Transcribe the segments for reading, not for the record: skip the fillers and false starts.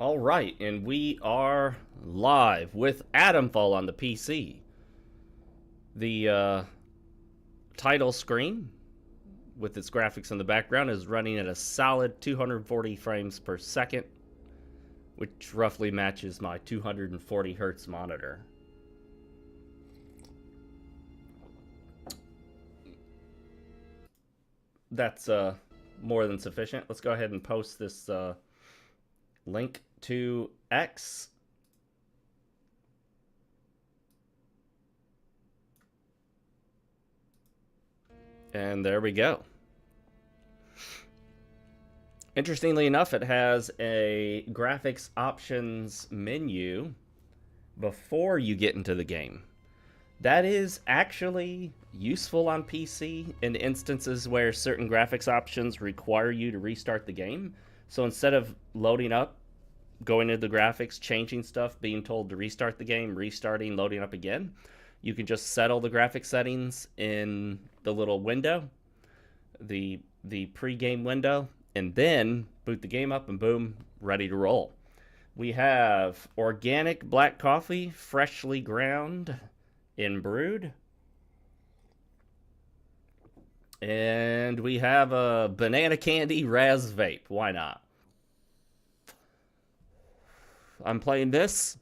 All right, and we are live with ATOMFALL on the PC. The title screen with its graphics in the background is running at a solid 240 frames per second, which roughly matches my 240 hertz monitor. That's more than sufficient. Let's go ahead and post this link to X. And there we go. Interestingly enough, it has a graphics options menu before you get into the game. That is actually useful on PC in instances where certain graphics options require you to restart the game. So instead of loading up, going into the graphics, changing stuff, being told to restart the game, restarting, loading up again, you can just settle the graphic settings in the little window, the pre-game window, and then boot the game up and boom, ready to roll. We have organic black coffee, freshly ground and brewed. And we have a banana candy Raz vape. Why not? I'm playing this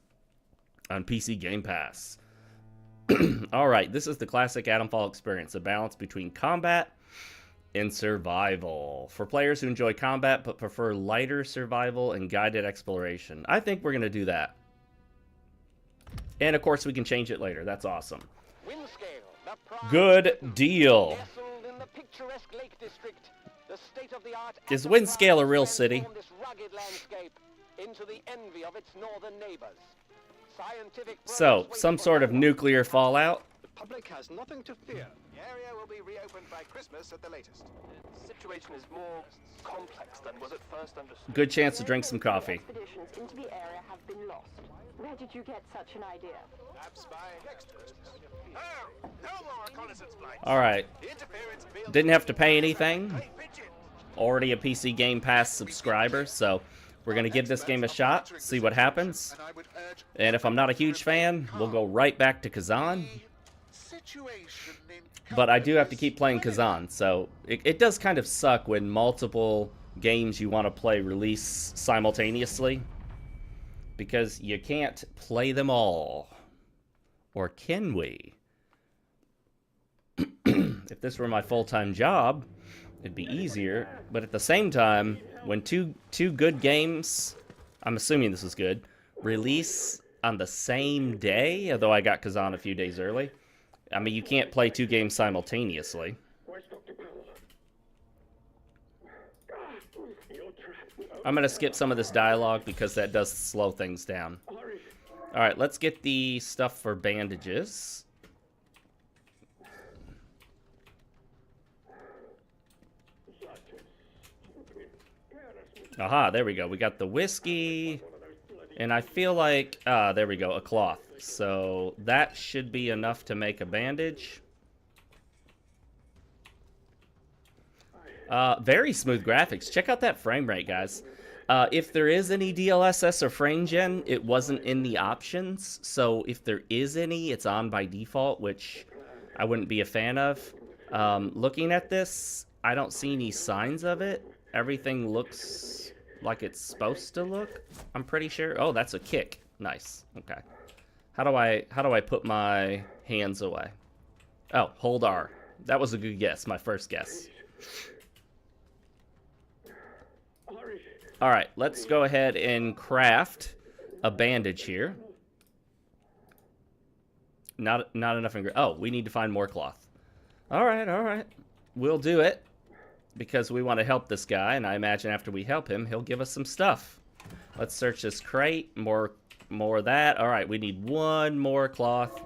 on PC Game Pass. Alright, this is the classic ATOMFALL experience, a balance between combat and survival. For players who enjoy combat but prefer lighter survival and guided exploration. I think we're going to do that. And of course we can change it later. That's awesome. Good deal. Is Windscale a real city? So, some sort of nuclear fallout. The public has nothing to fear. The area will be reopened by Christmas at the latest. The situation is more complex than was at first understood. Good chance to drink some coffee. Expeditions into the area have been lost. Where did you get such an idea? Perhaps by next Christmas. Oh, no more reconnaissance flights. Alright. Didn't have to pay anything. Already a PC Game Pass subscriber, so we're going to give this game a shot, see what happens. And if I'm not a huge fan, we'll go right back to Kazan. But I do have to keep playing Kazan, so it does kind of suck when multiple games you want to play release simultaneously. Because you can't play them all. Or can we? If this were my full-time job, it'd be easier. But at the same time, when two good games, I'm assuming this is good, release on the same day, although I got Kazan a few days early. I mean, you can't play two games simultaneously. I'm going to skip some of this dialogue because that does slow things down. Alright, let's get the stuff for bandages. Aha, there we go. We got the whiskey. And I feel like, there we go, a cloth. So that should be enough to make a bandage. Very smooth graphics. Check out that frame rate, guys. If there is any DLSS or frame gen, it wasn't in the options. So if there is any, it's on by default, which I wouldn't be a fan of. Looking at this, I don't see any signs of it. Everything looks like it's supposed to look, I'm pretty sure. Oh, that's a kick. Nice. Okay. How do I put my hands away? Oh, hold R. That was a good guess, my first guess. All right, let's go ahead and craft a bandage here. Not enough oh, we need to find more cloth. All right. We'll do it because we want to help this guy, and I imagine after we help him, he'll give us some stuff. Let's search this crate. More of that. All right, we need one more cloth.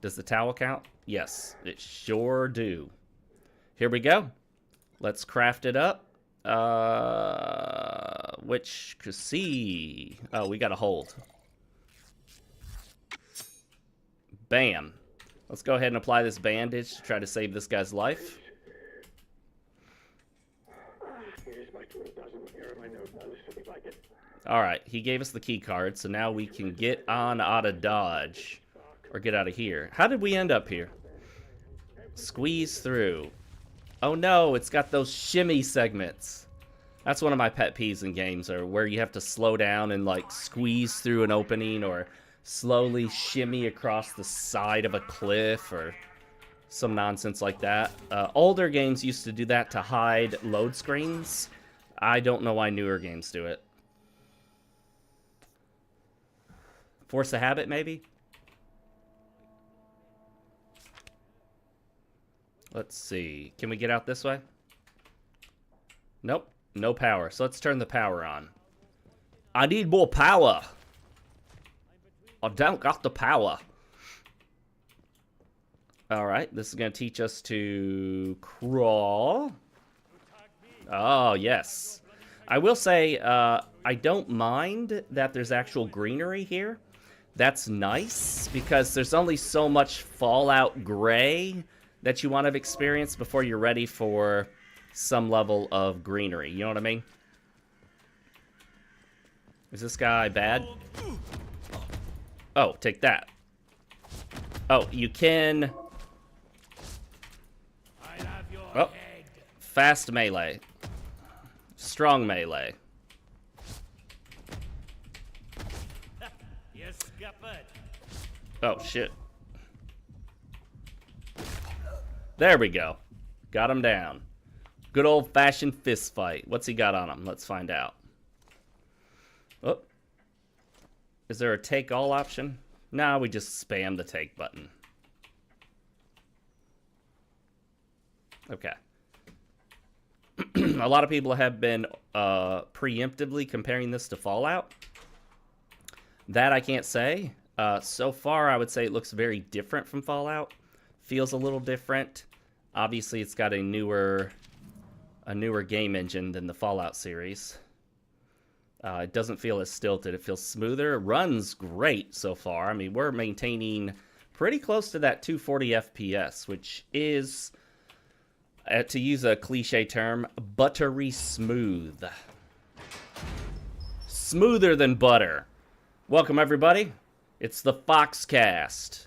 Does the towel count? Yes, it sure do. Here we go. Let's craft it up. Which could see. Oh, we got to hold. Bam. Let's go ahead and apply this bandage to try to save this guy's life. Alright, he gave us the key card, so now we can get on out of Dodge. Or get out of here. How did we end up here? Squeeze through. Oh no, it's got those shimmy segments. That's one of my pet peeves in games, or where you have to slow down and like squeeze through an opening, or slowly shimmy across the side of a cliff, or some nonsense like that. Older games used to do that to hide load screens. I don't know why newer games do it. Force a habit, maybe? Let's see. Can we get out this way? Nope. No power. So let's turn the power on. I need more power. I don't got the power. Alright, this is going to teach us to crawl. Oh, yes. I will say, I don't mind that there's actual greenery here. That's nice, because there's only so much Fallout gray that you want to experience before you're ready for some level of greenery. You know what I mean? Is this guy bad? Oh, take that. Oh, you can... Oh, fast melee. Strong melee. Oh, shit. There we go. Got him down. Good old-fashioned fist fight. What's he got on him? Let's find out. Oh. Is there a take all option? No, we just spam the take button. Okay. A lot of people have been preemptively comparing this to Fallout. That I can't say. So far, I would say it looks very different from Fallout. Feels a little different. Obviously, it's got a newer game engine than the Fallout series. It doesn't feel as stilted. It feels smoother. It runs great so far. I mean, we're maintaining pretty close to that 240 FPS, which is, to use a cliche term, buttery smooth. Smoother than butter. Welcome, everybody. It's the Foxcast.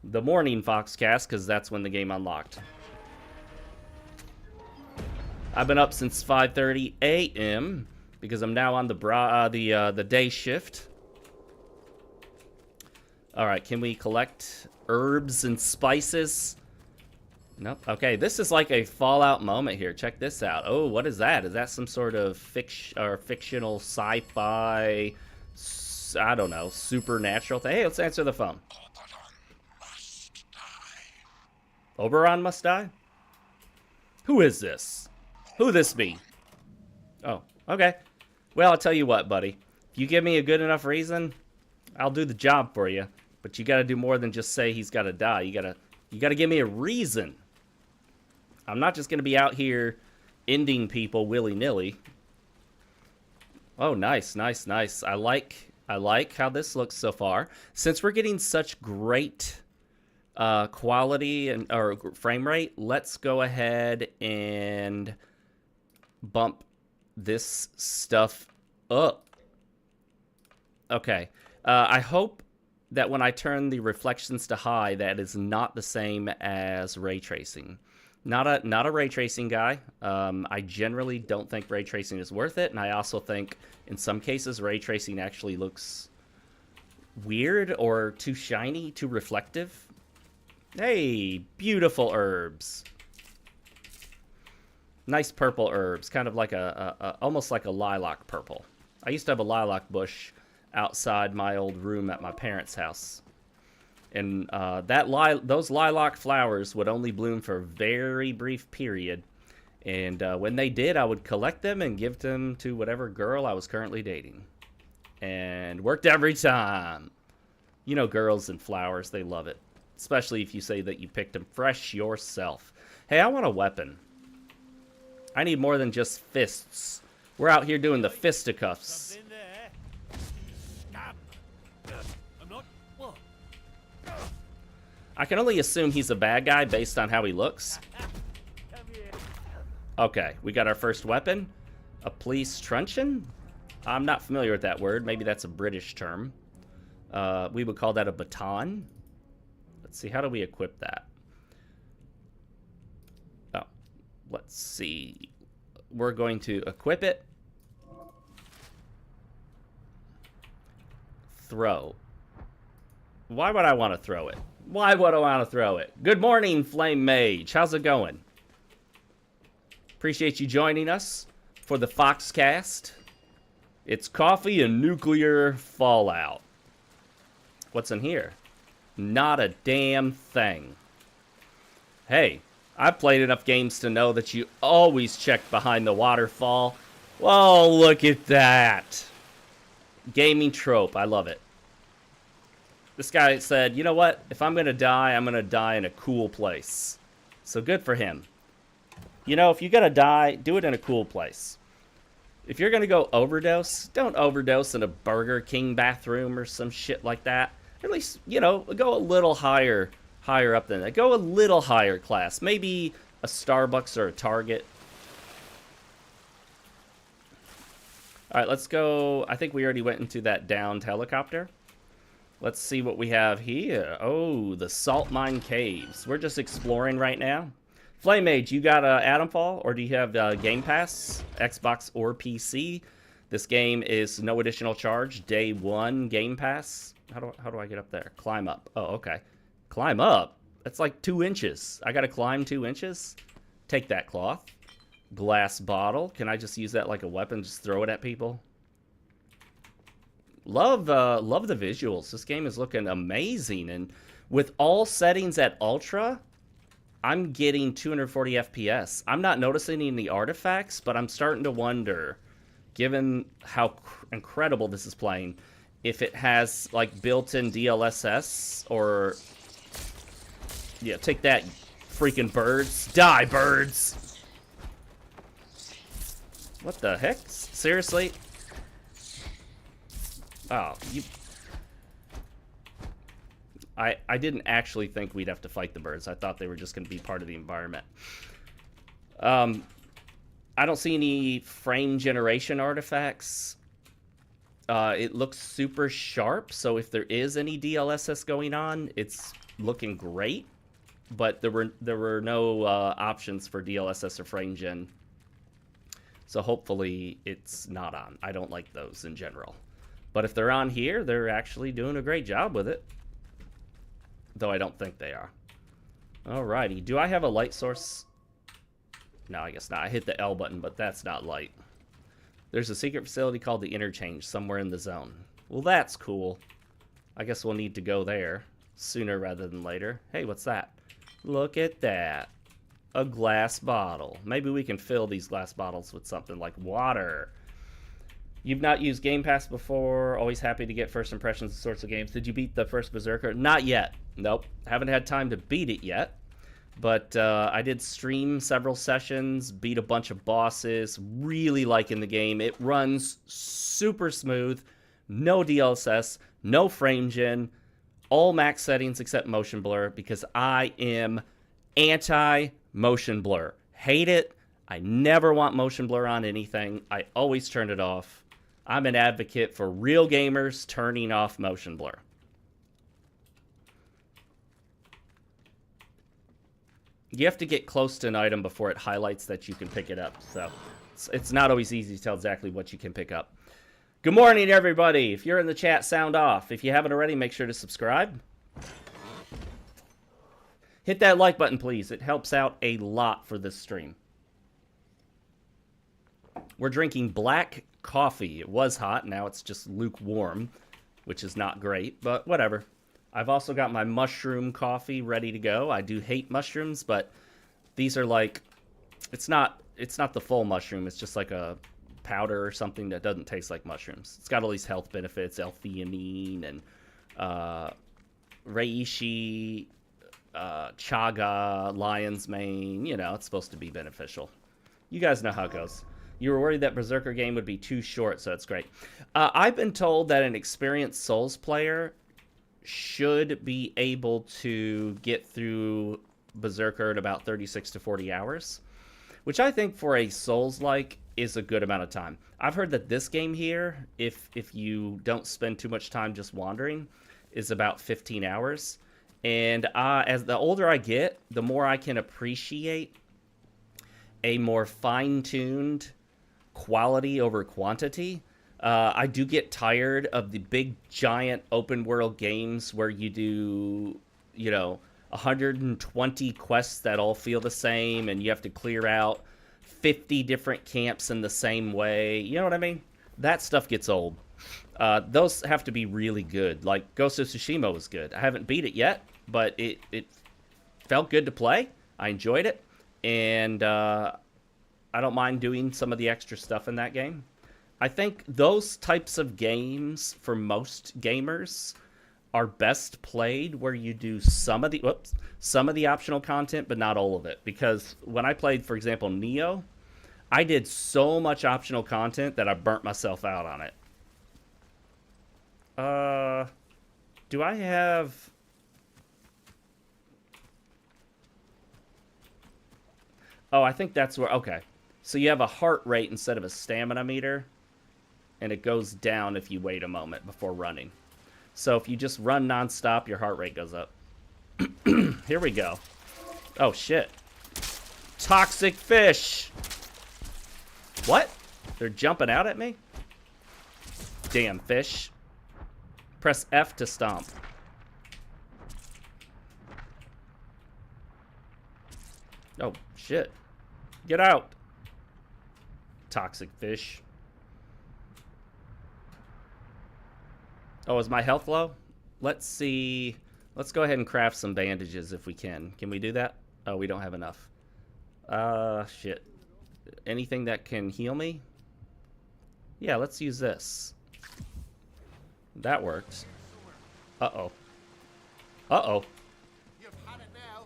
The morning Foxcast, because that's when the game unlocked. I've been up since 5:30 a.m. because I'm now on the day shift. All right, can we collect herbs and spices? Nope. Okay, this is like a Fallout moment here. Check this out. Oh, what is that? Is that some sort of fictional sci-fi? I don't know, supernatural thing. Hey, let's answer the phone. Oberon must die? Who is this? Who this be? Oh, okay. Well, I'll tell you what, buddy. If you give me a good enough reason, I'll do the job for you. But you gotta do more than just say he's gotta die. You gotta give me a reason. I'm not just gonna be out here ending people willy-nilly. Oh, nice, nice, nice. I like how this looks so far. Since we're getting such great quality or frame rate, let's go ahead and bump this stuff up. Okay. I hope that when I turn the reflections to high, that is not the same as ray tracing. Not a ray tracing guy. I generally don't think ray tracing is worth it, and I also think in some cases ray tracing actually looks weird or too shiny, too reflective. Hey, beautiful herbs. Nice purple herbs, kind of like almost like a lilac purple. I used to have a lilac bush outside my old room at my parents' house. And those lilac flowers would only bloom for a very brief period. And when they did, I would collect them and give them to whatever girl I was currently dating. And worked every time. You know, girls and flowers, they love it. Especially if you say that you picked them fresh yourself. Hey, I want a weapon. I need more than just fists. We're out here doing the fisticuffs. I can only assume he's a bad guy based on how he looks. Okay, we got our first weapon. A police truncheon? I'm not familiar with that word. Maybe that's a British term. We would call that a baton. Let's see, how do we equip that? Oh, let's see. We're going to equip it. Throw. Why would I want to throw it? Why would I want to throw it? Good morning, Flame Mage. How's it going? Appreciate you joining us for the Foxcast. It's coffee and nuclear fallout. What's in here? Not a damn thing. Hey, I've played enough games to know that you always check behind the waterfall. Whoa, look at that. Gaming trope. I love it. This guy said, you know what? If I'm going to die, I'm going to die in a cool place. So good for him. You know, if you're going to die, do it in a cool place. If you're going to go overdose, don't overdose in a Burger King bathroom or some shit like that. At least, you know, go a little higher up than that. Go a little higher class. Maybe a Starbucks or a Target. All right, let's go. I think we already went into that downed helicopter. Let's see what we have here. Oh, the Salt Mine Caves. We're just exploring right now. Flame Mage, you got ATOMFALL, or do you have Game Pass, Xbox or PC? This game is no additional charge. Day 1 Game Pass. How do I get up there? Climb up. Oh, okay. Climb up? That's like 2 inches. I gotta climb 2 inches? Take that cloth. Glass bottle. Can I just use that like a weapon? Just throw it at people? Love the visuals. This game is looking amazing. And with all settings at Ultra, I'm getting 240 FPS. I'm not noticing any artifacts, but I'm starting to wonder, given how incredible this is playing, if it has like built-in DLSS or... Yeah, take that, freaking birds. Die, birds! What the heck? Seriously? Oh, you... I didn't actually think we'd have to fight the birds. I thought they were just going to be part of the environment. I don't see any frame generation artifacts. It looks super sharp, so if there is any DLSS going on, it's looking great. But there were no options for DLSS or frame gen. So hopefully it's not on. I don't like those in general. But if they're on here, they're actually doing a great job with it. Though I don't think they are. Alrighty. Do I have a light source? No, I guess not. I hit the L button, but that's not light. There's a secret facility called the Interchange somewhere in the zone. Well, that's cool. I guess we'll need to go there sooner rather than later. Hey, what's that? Look at that. A glass bottle. Maybe we can fill these glass bottles with something like water. You've not used Game Pass before. Always happy to get first impressions of sorts of games. Did you beat the first Berserker? Not yet. Nope. Haven't had time to beat it yet. But I did stream several sessions, beat a bunch of bosses. Really liking the game. It runs super smooth. No DLSS. No frame gen. All max settings except motion blur, because I am anti-motion blur. Hate it. I never want motion blur on anything. I always turn it off. I'm an advocate for real gamers turning off motion blur. You have to get close to an item before it highlights that you can pick it up. So it's not always easy to tell exactly what you can pick up. Good morning, everybody. If you're in the chat, sound off. If you haven't already, make sure to subscribe. Hit that like button, please. It helps out a lot for this stream. We're drinking black coffee. It was hot. Now it's just lukewarm, which is not great, but whatever. I've also got my mushroom coffee ready to go. I do hate mushrooms, but these are like, it's not the full mushroom. It's just like a powder or something that doesn't taste like mushrooms. It's got all these health benefits, L-theanine and reishi, chaga, lion's mane. You know, it's supposed to be beneficial. You guys know how it goes. You were worried that Berserker game would be too short, so it's great. I've been told that an experienced Souls player should be able to get through Berserker in about 36 to 40 hours, which I think for a Souls-like is a good amount of time. I've heard that this game here, if you don't spend too much time just wandering, is about 15 hours. And as the older I get, the more I can appreciate a more fine-tuned quality over quantity. I do get tired of the big, giant open-world games where you do, 120 quests that all feel the same, and you have to clear out 50 different camps in the same way. You know what I mean? That stuff gets old. Those have to be really good. Like, Ghost of Tsushima was good. I haven't beat it yet, but it felt good to play. I enjoyed it. And I don't mind doing some of the extra stuff in that game. I think those types of games, for most gamers, are best played where you do some of the optional content, but not all of it. Because when I played, for example, Neo, I did so much optional content that I burnt myself out on it. Do I have... Oh, I think that's where... Okay. So you have a heart rate instead of a stamina meter. And it goes down if you wait a moment before running. So if you just run nonstop, your heart rate goes up. Here we go. Oh, shit. Toxic fish! What? They're jumping out at me? Damn fish. Press F to stomp. Oh, shit. Get out. Toxic fish. Oh, is my health low? Let's see. Let's go ahead and craft some bandages if we can. Can we do that? Oh, we don't have enough. Shit. Anything that can heal me? Yeah, let's use this. That works. Uh-oh. Uh-oh. You've had it now.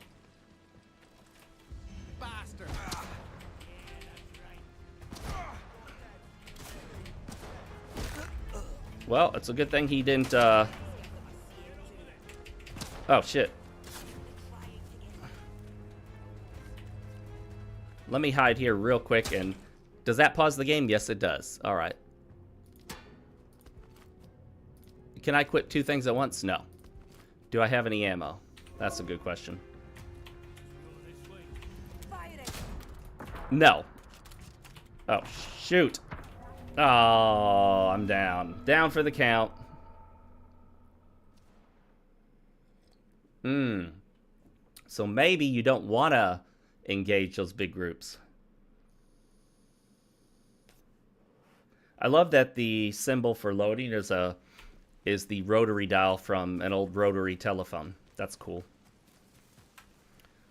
Bastard. Well, it's a good thing he didn't, Oh, shit. Let me hide here real quick, and... Does that pause the game? Yes, it does. Alright. Can I equip two things at once? No. Do I have any ammo? That's a good question. No. Oh, shoot. Oh, I'm down. Down for the count. So maybe you don't want to engage those big groups. I love that the symbol for loading is the rotary dial from an old rotary telephone. That's cool.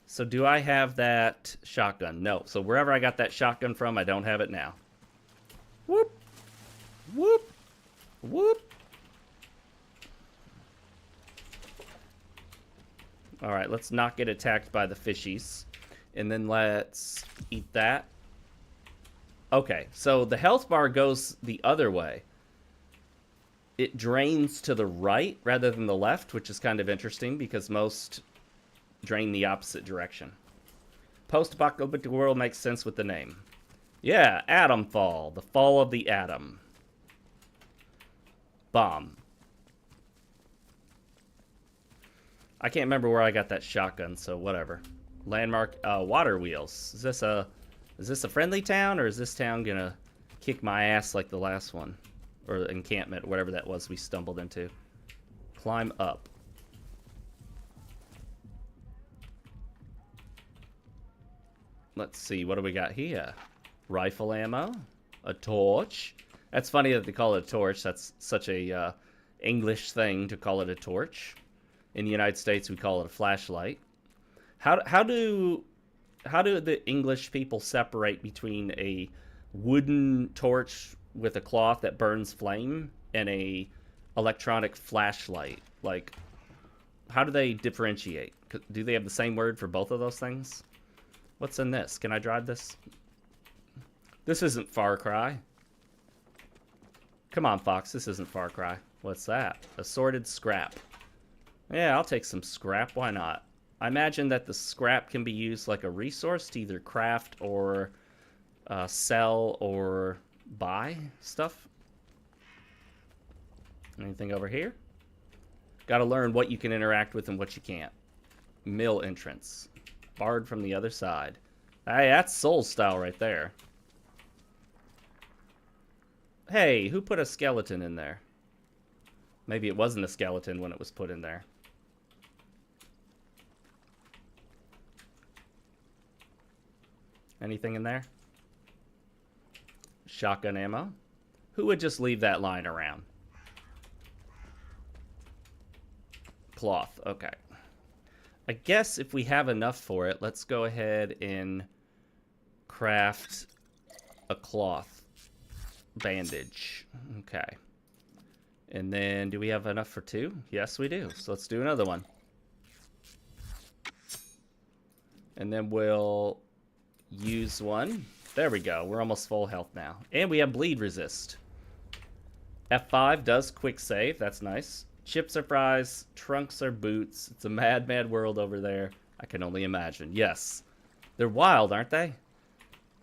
So do I have that shotgun? No. So wherever I got that shotgun from, I don't have it now. Whoop. Whoop. Whoop. Alright, let's not get attacked by the fishies. And then let's eat that. Okay, so the health bar goes the other way. It drains to the right rather than the left, which is kind of interesting because most drain the opposite direction. Post-apocalyptic world makes sense with the name. Yeah, ATOMFALL, the fall of the atom. Bomb. I can't remember where I got that shotgun, so whatever. Landmark, water wheels. Is this a friendly town, or is this town gonna kick my ass like the last one? Or encampment, whatever that was we stumbled into. Climb up. Let's see, what do we got here? Rifle ammo, a torch. That's funny that they call it a torch. That's such a English thing to call it a torch. In the United States, we call it a flashlight. How do the English people separate between a wooden torch with a cloth that burns flame and a electronic flashlight? Like, how do they differentiate? Do they have the same word for both of those things? What's in this? Can I drive this? This isn't Far Cry. Come on, Fox. This isn't Far Cry. What's that? Assorted scrap. Yeah, I'll take some scrap. Why not? I imagine that the scrap can be used like a resource to either craft or sell or buy stuff. Anything over here? Got to learn what you can interact with and what you can't. Mill entrance. Barred from the other side. Hey, that's Soul style right there. Hey, who put a skeleton in there? Maybe it wasn't a skeleton when it was put in there. Anything in there? Shotgun ammo. Who would just leave that lying around? Cloth. Okay. I guess if we have enough for it, let's go ahead and craft a cloth bandage. Okay. And then, do we have enough for 2? Yes, we do. So let's do another one. And then we'll use one. There we go. We're almost full health now. And we have bleed resist. F5 does quick save. That's nice. Chips are fries. Trunks are boots. It's a mad, mad world over there. I can only imagine. Yes. They're wild, aren't they?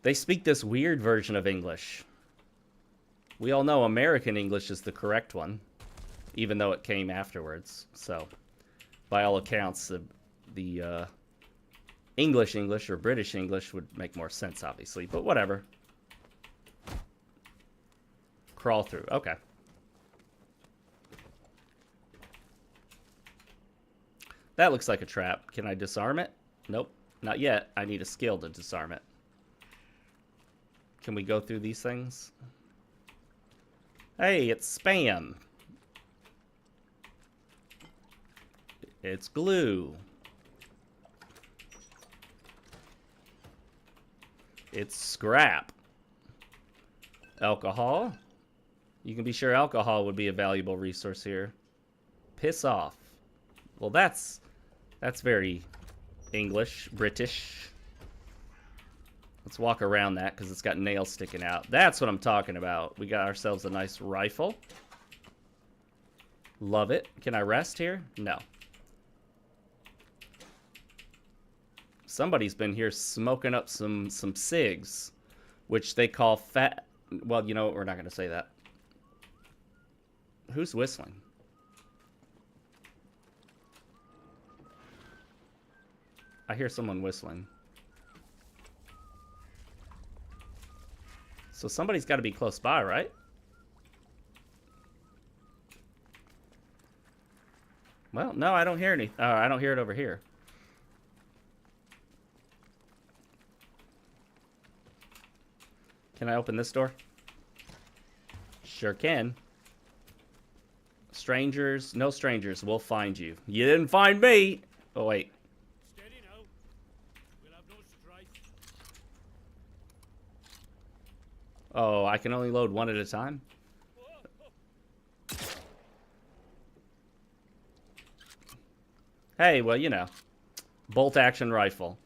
They speak this weird version of English. We all know American English is the correct one, even though it came afterwards. So, by all accounts, the English or British English would make more sense, obviously. But whatever. Crawl through. Okay. That looks like a trap. Can I disarm it? Nope. Not yet. I need a skill to disarm it. Can we go through these things? Hey, it's spam. It's glue. It's scrap. Alcohol. You can be sure alcohol would be a valuable resource here. Piss off. Well, that's very English, British. Let's walk around that because it's got nails sticking out. That's what I'm talking about. We got ourselves a nice rifle. Love it. Can I rest here? No. Somebody's been here smoking up some cigs, which they call fat. Well, you know what? We're not going to say that. Who's whistling? I hear someone whistling. So somebody's got to be close by, right? Well, no, I don't hear any. I don't hear it over here. Can I open this door? Sure can. Strangers, no strangers. We'll find you. You didn't find me. Oh wait. Steady now. We'll have no strife. Oh, I can only load one at a time? Hey, well, you know. Bolt action rifle.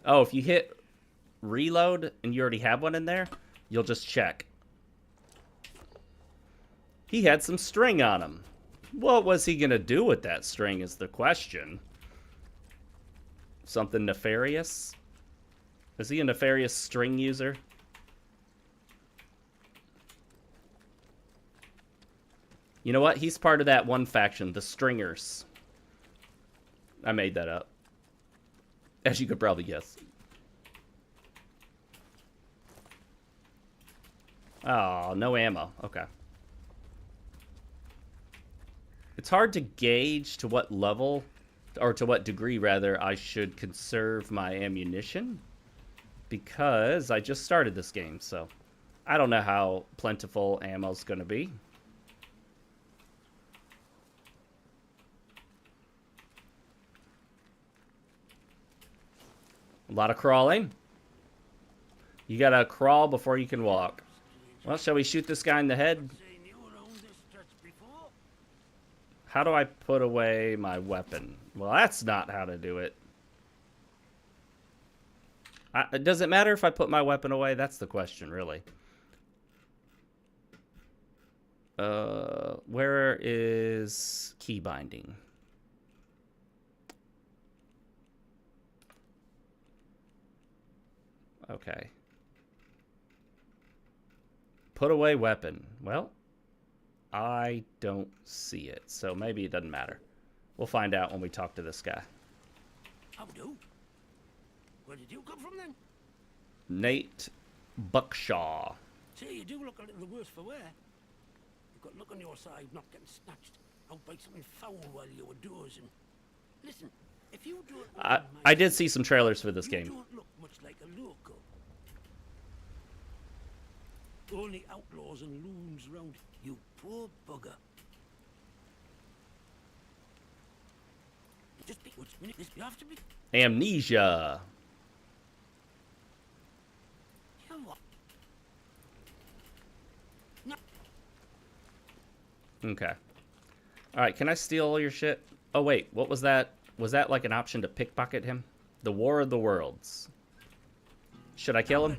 Oh, if you hit reload and you already have one in there, you'll just check. He had some string on him. What was he going to do with that string is the question. Something nefarious? Is he a nefarious string user? You know what? He's part of that one faction, the Stringers. I made that up. As you could probably guess. Oh, no ammo. Okay. It's hard to gauge to what level, or to what degree, rather, I should conserve my ammunition. Because I just started this game, so I don't know how plentiful ammo's going to be. A lot of crawling. You gotta crawl before you can walk. Well, shall we shoot this guy in the head? How do I put away my weapon? Well, that's not how to do it. Does it matter if I put my weapon away? That's the question, really. Where is key binding? Okay. Put away weapon. Well, I don't see it, so maybe it doesn't matter. We'll find out when we talk to this guy. How do? Where did you come from then? Nate Buckshaw. Say, you do look a little the worse for wear. You've got luck on your side, not getting snatched out by something foul while you were dozing. Listen, if you do it, I did see some trailers for this you game. don't look much like a local. Only outlaws and loons round. You poor bugger. Just be which minute this you have to be. Amnesia. Yeah, what? No. Okay. Alright, can I steal all your shit? Oh wait, what was that? Was that like an option to pickpocket him? The War of the Worlds. Should I kill him?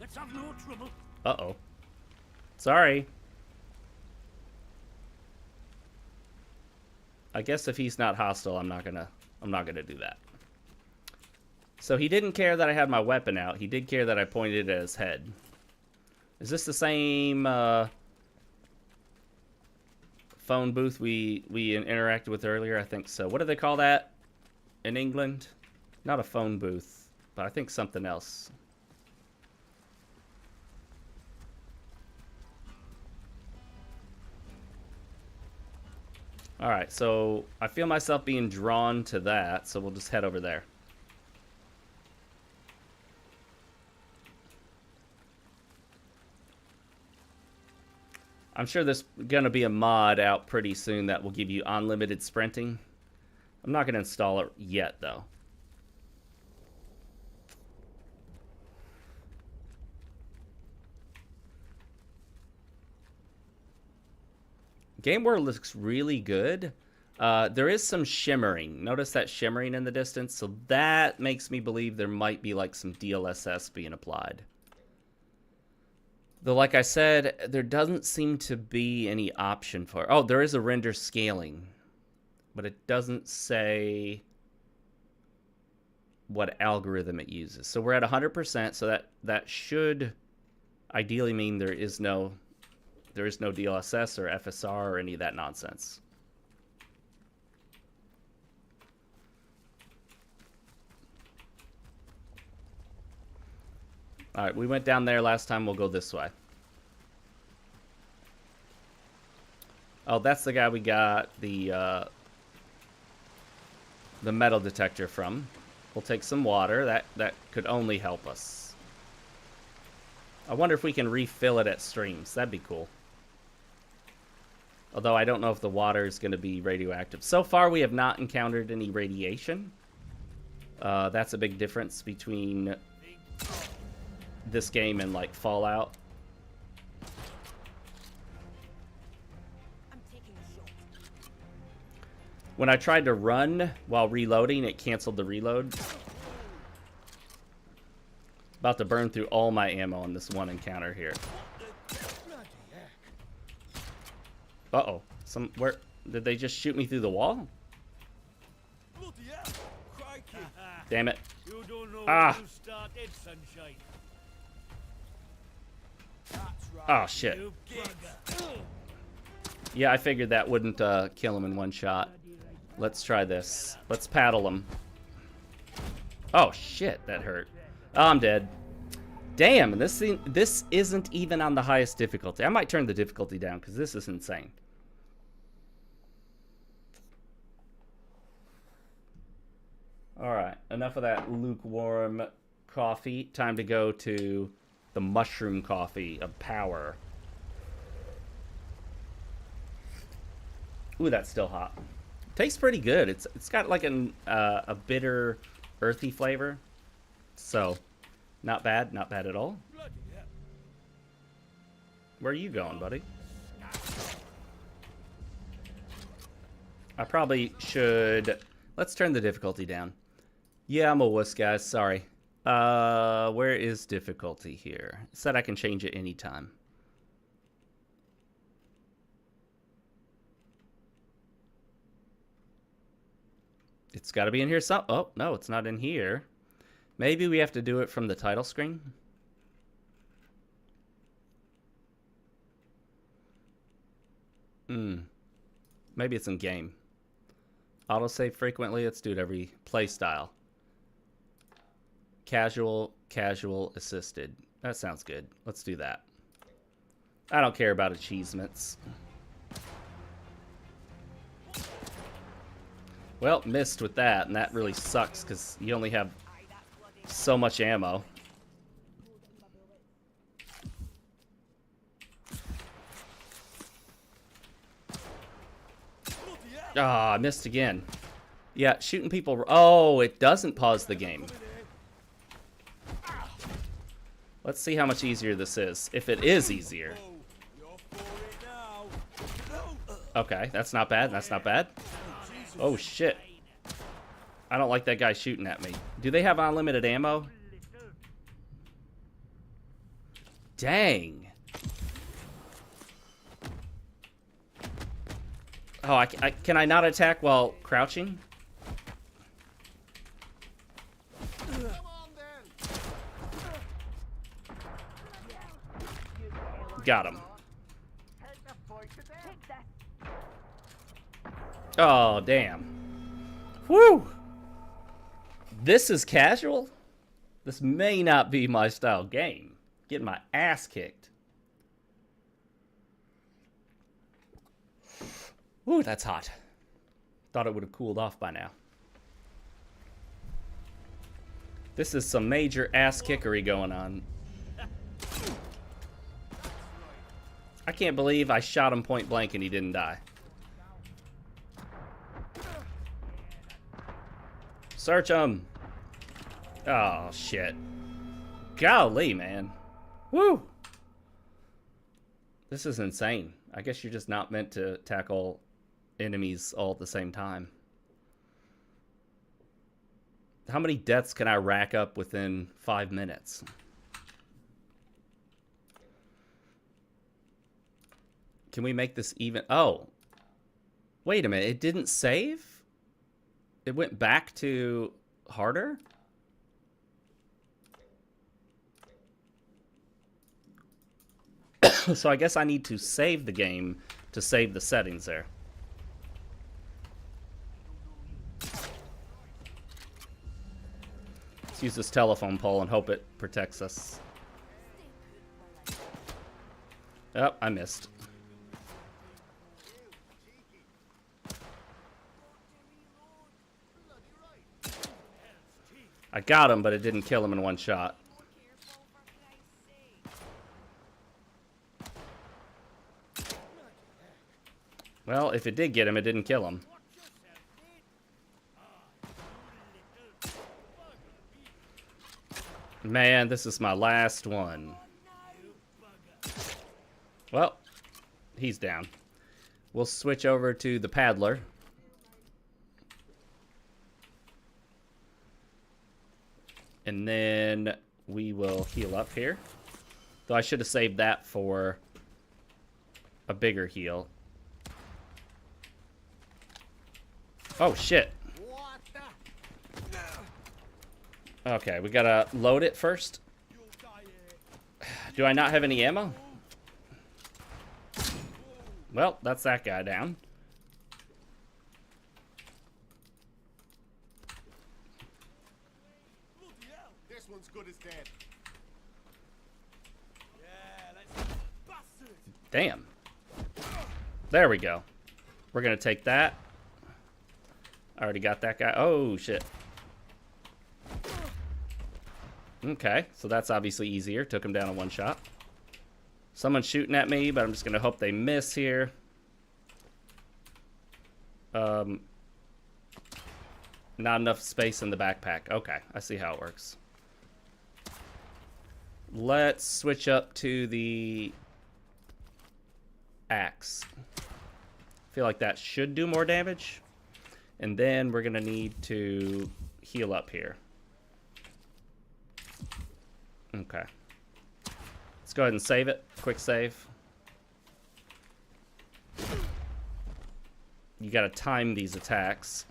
Let's have no trouble. Uh-oh. Sorry. I guess if he's not hostile, I'm not gonna do that. So he didn't care that I had my weapon out. He did care that I pointed at his head. Is this the same phone booth we interacted with earlier? I think so. What do they call that in England? Not a phone booth, but I think something else. Alright, so I feel myself being drawn to that, so we'll just head over there. I'm sure there's going to be a mod out pretty soon that will give you unlimited sprinting. I'm not going to install it yet, though. Game world looks really good. There is some shimmering. Notice that shimmering in the distance, so that makes me believe there might be like some DLSS being applied. Though, like I said, there doesn't seem to be any option for... Oh, there is a render scaling, but it doesn't say what algorithm it uses. So we're at 100%, so that should ideally mean there is no DLSS or FSR or any of that nonsense. Alright, we went down there last time. We'll go this way. Oh, that's the guy we got the metal detector from. We'll take some water. That could only help us. I wonder if we can refill it at streams. That'd be cool. Although I don't know if the water is going to be radioactive. So far, we have not encountered any radiation. That's a big difference between this game and like Fallout. When I tried to run while reloading, it canceled the reload. About to burn through all my ammo on this one encounter here. Uh-oh. Where did they just shoot me through the wall? Damn it. You don't know Ah. when you started, sunshine. Oh, shit. You bugger. Yeah, I figured that wouldn't kill him in one shot. Let's try this. Let's paddle him. Oh, shit. That hurt. Oh, I'm dead. Damn, this isn't even on the highest difficulty. I might turn the difficulty down because this is insane. Alright, enough of that lukewarm coffee. Time to go to the mushroom coffee of power. Ooh, that's still hot. Tastes pretty good. It's got like a bitter, earthy flavor. So, not bad at all. Where are you going, buddy? I probably should... Let's turn the difficulty down. Yeah, I'm a wuss, guys. Sorry. Where is difficulty here? It said I can change it anytime. It's got to be in here. Oh, no, it's not in here. Maybe we have to do it from the title screen? Maybe it's in game. Autosave frequently. Let's do it every play style. Casual, casual, assisted. That sounds good. Let's do that. I don't care about achievements. Well, missed with that, and that really sucks because you only have so much ammo. Ah, I missed again. Yeah, shooting people. Oh, it doesn't pause the game. Let's see how much easier this is. If it is easier. Okay, that's not bad. That's not bad. Oh, shit. I don't like that guy shooting at me. Do they have unlimited ammo? Dang. Oh, can I not attack while crouching? Got him. Oh, damn. Whew. This is casual? This may not be my style game. Getting my ass kicked. Ooh, that's hot. Thought it would have cooled off by now. This is some major ass kickery going on. I can't believe I shot him point blank and he didn't die. Search him. Oh, shit. Golly, man. Woo! This is insane. I guess you're just not meant to tackle enemies all at the same time. How many deaths can I rack up within 5 minutes? Can we make this even? Oh. Wait a minute. It didn't save? It went back to harder? So I guess I need to save the game to save the settings there. Let's use this telephone pole and hope it protects us. Oh, I missed. I got him, but it didn't kill him in one shot. Well, if it did get him, it didn't kill him. Man, this is my last one. Well, he's down. We'll switch over to the paddler. And then we will heal up here. Though I should have saved that for a bigger heal. Oh, shit. Okay, we gotta load it first. Do I not have any ammo? Well, that's that guy down. This one's good as dead. Damn. There we go. We're gonna take that. I already got that guy. Oh, shit. Okay, so that's obviously easier. Took him down in one shot. Someone's shooting at me, but I'm just going to hope they miss here. Not enough space in the backpack. Okay, I see how it works. Let's switch up to the axe. I feel like that should do more damage. And then we're going to need to heal up here. Okay. Let's go ahead and save it. Quick save. You got to time these attacks.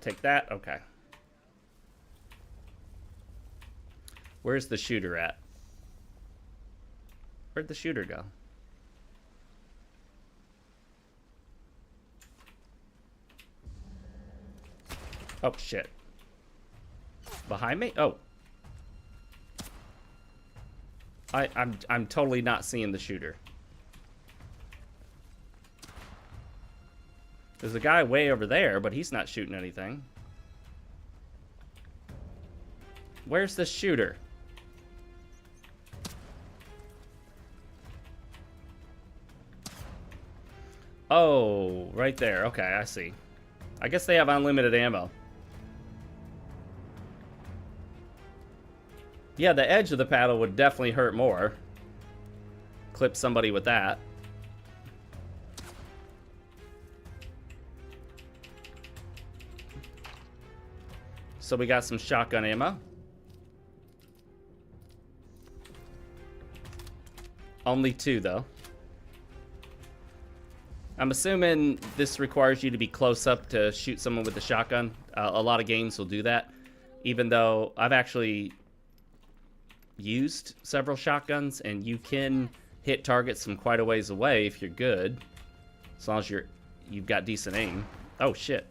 take that. Okay. Where's the shooter at? Where'd the shooter go? Oh, shit. Behind me? Oh. I'm totally not seeing the shooter. There's a guy way over there, but he's not shooting anything. Where's the shooter? Oh, right there. Okay, I see. I guess they have unlimited ammo. Yeah, the edge of the paddle would definitely hurt more. Clip somebody with that. So we got some shotgun ammo. Only 2, though. I'm assuming this requires you to be close up to shoot someone with the shotgun. A lot of games will do that. Even though I've actually used several shotguns, and you can hit targets from quite a ways away if you're good. As long as you've got decent aim. Oh, shit.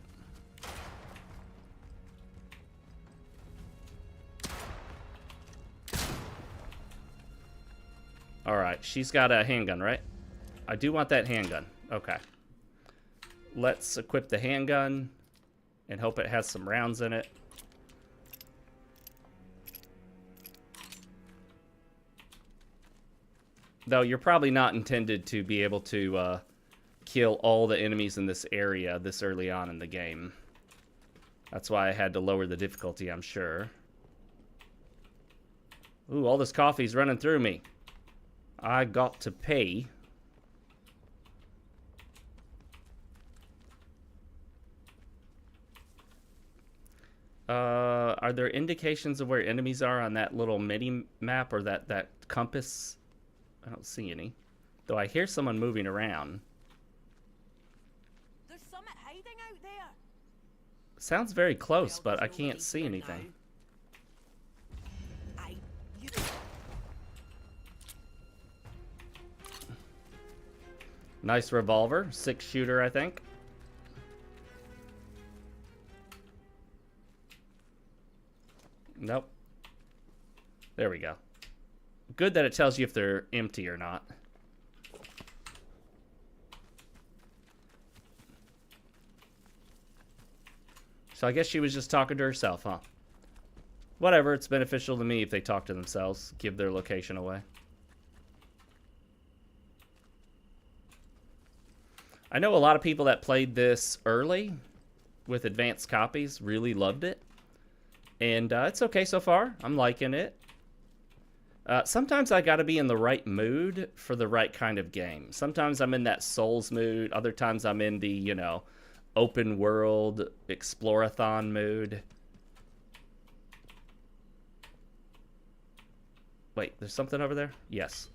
Alright, she's got a handgun, right? I do want that handgun. Okay. Let's equip the handgun and hope it has some rounds in it. Though you're probably not intended to be able to kill all the enemies in this area this early on in the game. That's why I had to lower the difficulty, I'm sure. Ooh, all this coffee's running through me. I got to pay. Are there indications of where enemies are on that little mini map or that compass? I don't see any. Though I hear someone moving around. There's something hiding out there. Sounds very close, but I can't see anything. Nice revolver. 6-shooter, I think. Nope. There we go. Good that it tells you if they're empty or not. So I guess she was just talking to herself, huh? Whatever, it's beneficial to me if they talk to themselves, give their location away. I know a lot of people that played this early with advanced copies really loved it. And it's okay so far. I'm liking it. Sometimes I gotta be in the right mood for the right kind of game. Sometimes I'm in that Souls mood. Other times I'm in the, you know, open world, explorathon mood. Wait, there's something over there? Yes.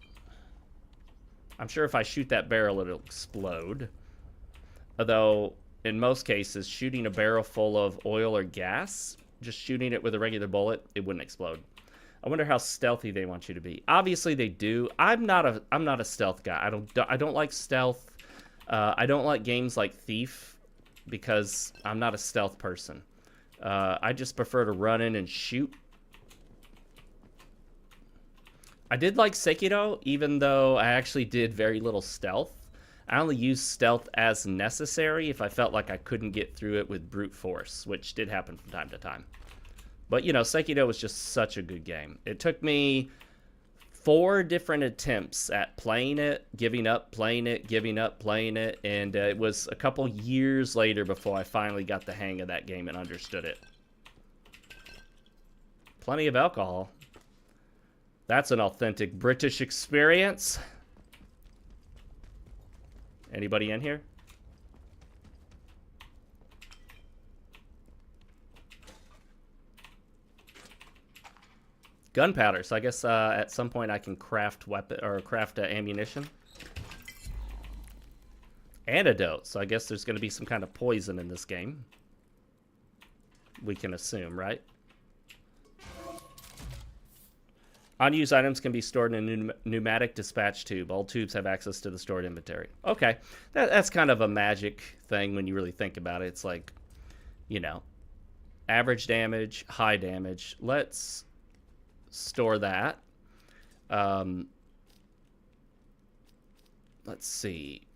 I'm sure if I shoot that barrel, it'll explode. Although, in most cases, shooting a barrel full of oil or gas, just shooting it with a regular bullet, it wouldn't explode. I wonder how stealthy they want you to be. Obviously, they do. I'm not a stealth guy. I don't like stealth. I don't like games like Thief because I'm not a stealth person. I just prefer to run in and shoot. I did like Sekiro, even though I actually did very little stealth. I only used stealth as necessary if I felt like I couldn't get through it with brute force, which did happen from time to time. But, you know, Sekiro was just such a good game. It took me 4 different attempts at playing it, giving up, playing it, giving up, playing it, and it was a couple years later before I finally got the hang of that game and understood it. Plenty of alcohol. That's an authentic British experience. Anybody in here? Gunpowder. So I guess at some point I can craft weapon or craft ammunition. Antidote. So I guess there's going to be some kind of poison in this game. we can assume, right? Unused items can be stored in a pneumatic dispatch tube. All tubes have access to the stored inventory. Okay, that's kind of a magic thing when you really think about it. It's like, you know, average damage, high damage. Let's store that. Let's see.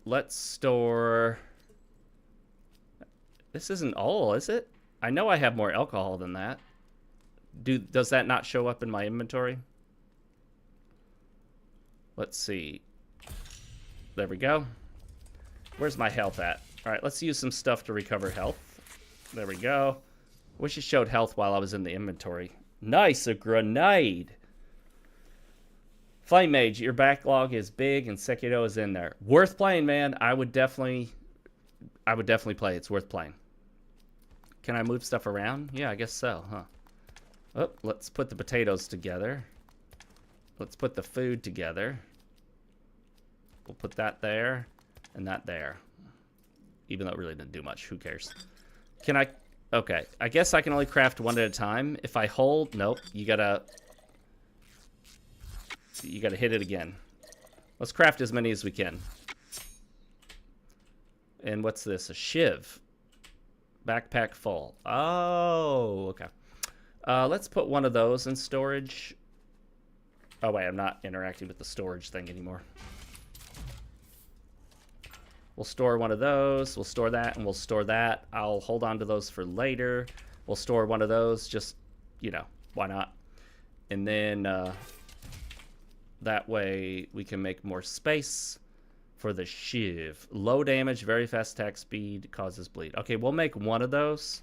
Let's store... This isn't all, is it? I know I have more alcohol than that. Does that not show up in my inventory? Let's see. There we go. Where's my health at? All right, let's use some stuff to recover health. There we go. Wish it showed health while I was in the inventory. Nice, a grenade. Flame Mage, your backlog is big and Sekiro is in there. Worth playing, man. I would definitely play. It's worth playing. Can I move stuff around? Yeah, I guess so, huh? Oh, let's put the potatoes together. Let's put the food together. We'll put that there and that there. Even though it really didn't do much. Who cares? Can I... Okay. I guess I can only craft one at a time. If I hold... Nope. You gotta hit it again. Let's craft as many as we can. And what's this? A shiv. Backpack full. Oh, okay. Let's put one of those in storage. Oh, wait, I'm not interacting with the storage thing anymore. We'll store one of those. We'll store that, and we'll store that. I'll hold on to those for later. We'll store one of those. Just, you know, why not? And then that way we can make more space for the shiv. Low damage, very fast attack speed, causes bleed. Okay, we'll make one of those.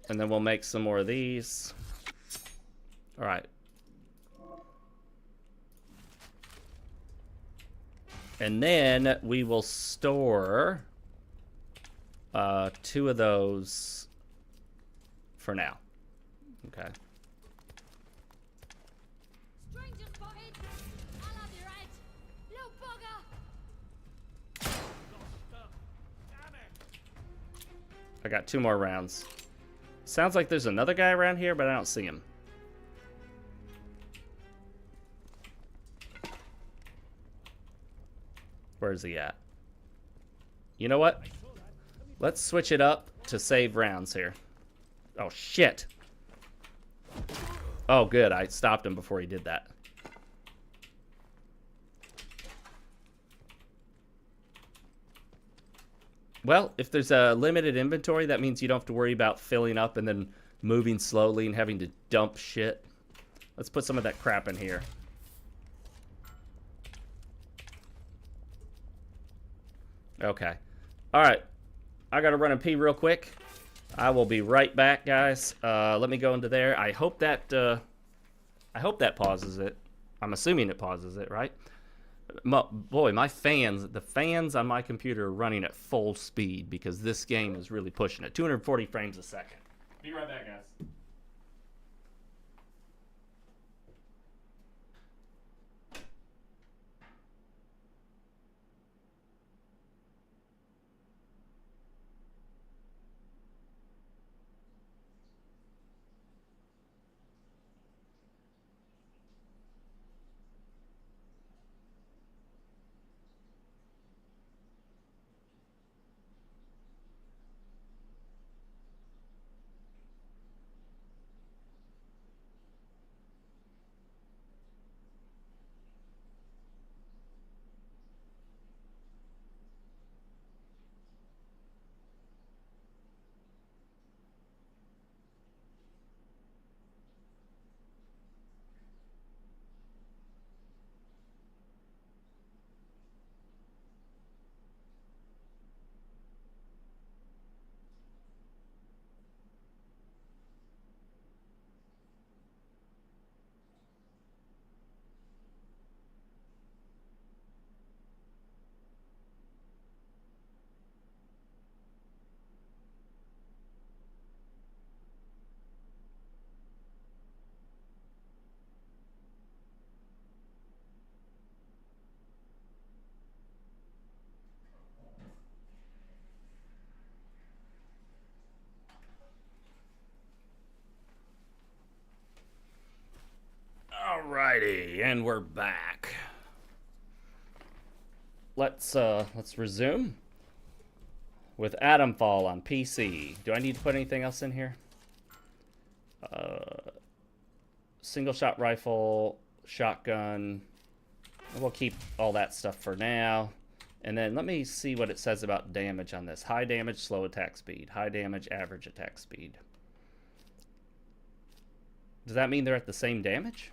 And then we'll make some more of these. All right. And then we will store 2 of those for now. Okay. Stranger spotted. I'll have your head. Little bugger. I got 2 more rounds. Sounds like there's another guy around here, but I don't see him. Where is he at? You know what? Let's switch it up to save rounds here. Oh, shit. Oh, good. I stopped him before he did that. Well, if there's a limited inventory, that means you don't have to worry about filling up and then moving slowly and having to dump shit. Let's put some of that crap in here. Okay. All right. I got to run and pee real quick. I will be right back, guys. Let me go into there. I hope that pauses it. I'm assuming it pauses it, right? Boy, the fans on my computer are running at full speed because this game is really pushing it. 240 frames a second. Be right back, guys. And we're back. Let's resume with ATOMFALL on PC. Do I need to put anything else in here? Single shot rifle, shotgun. We'll keep all that stuff for now. And then let me see what it says about damage on this. High damage, slow attack speed. High damage, average attack speed. Does that mean they're at the same damage?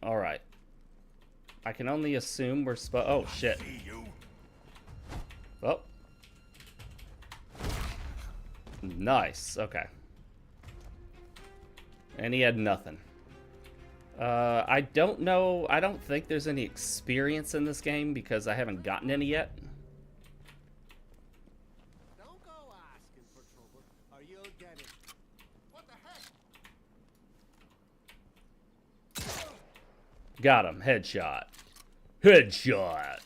All right. I can only assume we're oh, shit. Oh. Nice. Okay. And he had nothing. I don't know. I don't think there's any experience in this game because I haven't gotten any yet. Don't go asking for trouble, or you'll get it. What the heck? Got him. Headshot. Headshot.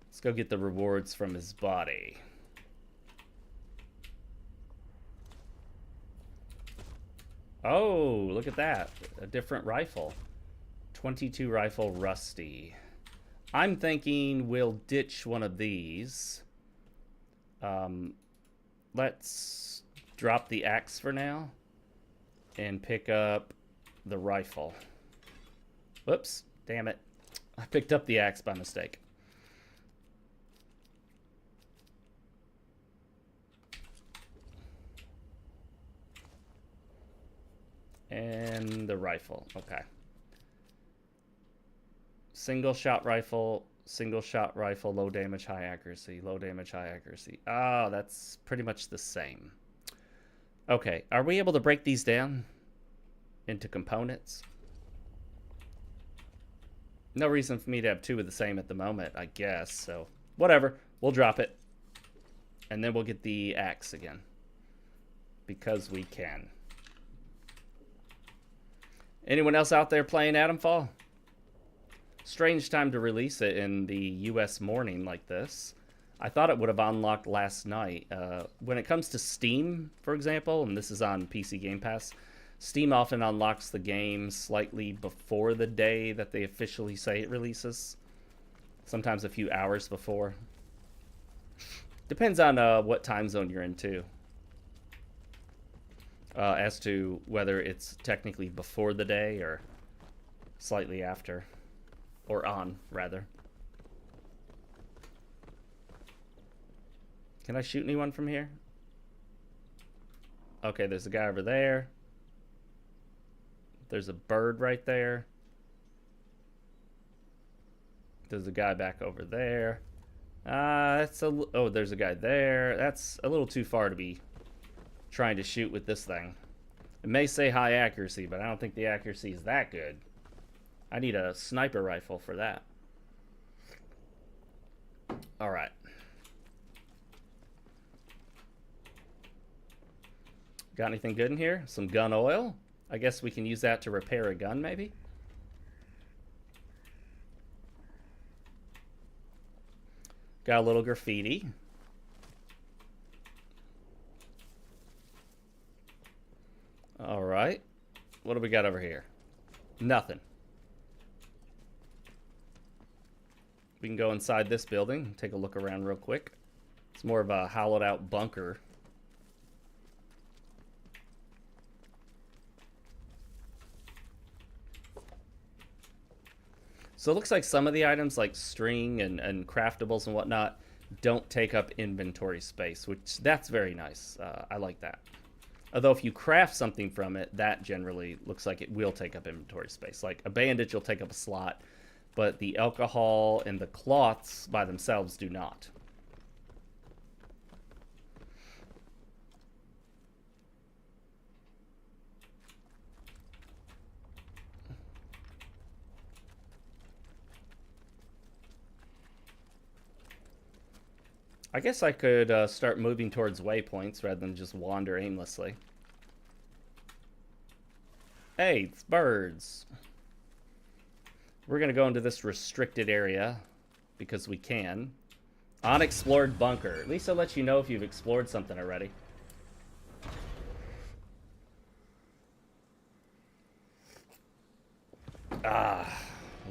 Let's go get the rewards from his body. Oh, look at that. A different rifle. 22 rifle rusty. I'm thinking we'll ditch one of these. Let's drop the axe for now and pick up the rifle. Whoops, damn it. I picked up the axe by mistake. And the rifle, okay. Single shot rifle, low damage, high accuracy, low damage, high accuracy. Ah, that's pretty much the same. Okay, are we able to break these down into components? No reason for me to have two of the same at the moment, I guess, so whatever. We'll drop it. And then we'll get the axe again. Because we can. Anyone else out there playing ATOMFALL? Strange time to release it in the US morning like this. I thought it would have unlocked last night. When it comes to Steam, for example, and this is on PC Game Pass, Steam often unlocks the game slightly before the day that they officially say it releases. Sometimes a few hours before. Depends on what time zone you're in, too. As to whether it's technically before the day or slightly after. Or on, rather. Can I shoot anyone from here? Okay, there's a guy over there. There's a bird right there. There's a guy back over there. Oh, there's a guy there. That's a little too far to be trying to shoot with this thing. It may say high accuracy, but I don't think the accuracy is that good. I need a sniper rifle for that. Alright. Got anything good in here? Some gun oil? I guess we can use that to repair a gun, maybe? Got a little graffiti. Alright. What do we got over here? Nothing. We can go inside this building, take a look around real quick. It's more of a hollowed out bunker. So it looks like some of the items like string and craftables and whatnot don't take up inventory space, which that's very nice. I like that. Although if you craft something from it, that generally looks like it will take up inventory space. Like a bandage will take up a slot, but the alcohol and the cloths by themselves do not. I guess I could start moving towards waypoints rather than just wander aimlessly. Hey, it's birds. We're going to go into this restricted area because we can. Unexplored bunker. At least it lets you know if you've explored something already. Ah,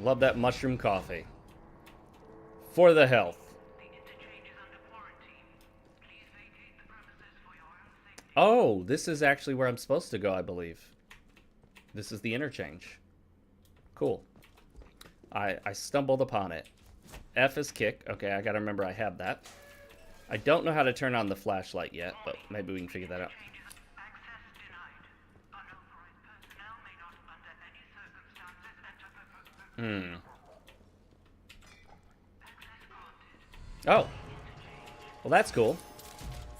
love that mushroom coffee. For the health. Oh, this is actually where I'm supposed to go, I believe. This is the interchange. Cool. I stumbled upon it. F is kick. Okay, I gotta remember I have that. I don't know how to turn on the flashlight yet, but maybe we can figure that out. Oh. Well, that's cool.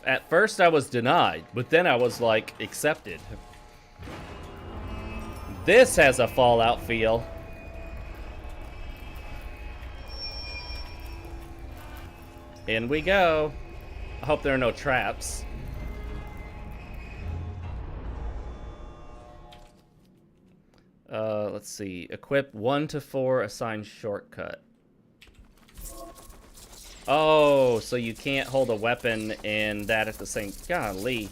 At first I was denied, but then I was, like, accepted. This has a Fallout feel. In we go. I hope there are no traps. Let's see. Equip 1 to 4 assigned shortcut. Oh, so you can't hold a weapon and that at the same... Golly.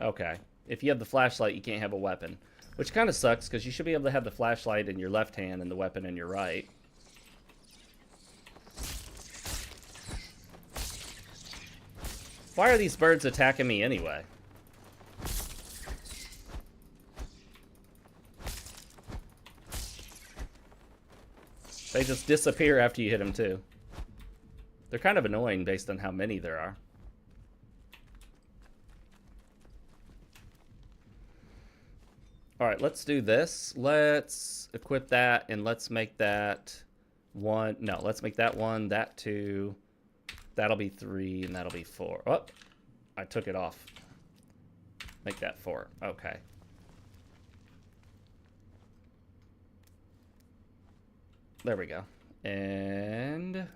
Okay. If you have the flashlight, you can't have a weapon. Which kind of sucks, because you should be able to have the flashlight in your left hand and the weapon in your right. Why are these birds attacking me anyway? They just disappear after you hit them, too. They're kind of annoying based on how many there are. Alright, let's do this. Let's equip that, and let's make that 1. No, let's make that 1, that 2. That'll be 3, and that'll be 4. Oh, I took it off. Make that 4. Okay. There we go. And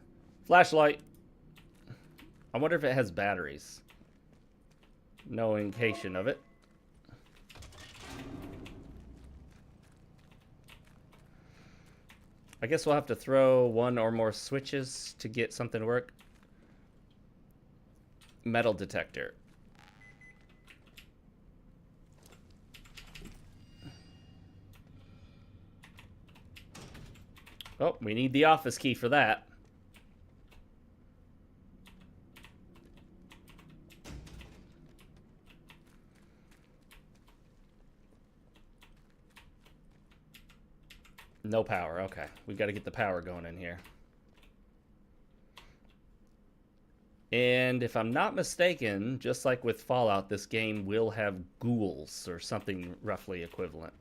flashlight. I wonder if it has batteries. No indication of it. I guess we'll have to throw 1 or more switches to get something to work. Metal detector. Oh, we need the office key for that. No power. Okay. We've got to get the power going in here. And if I'm not mistaken, just like with Fallout, this game will have ghouls or something roughly equivalent.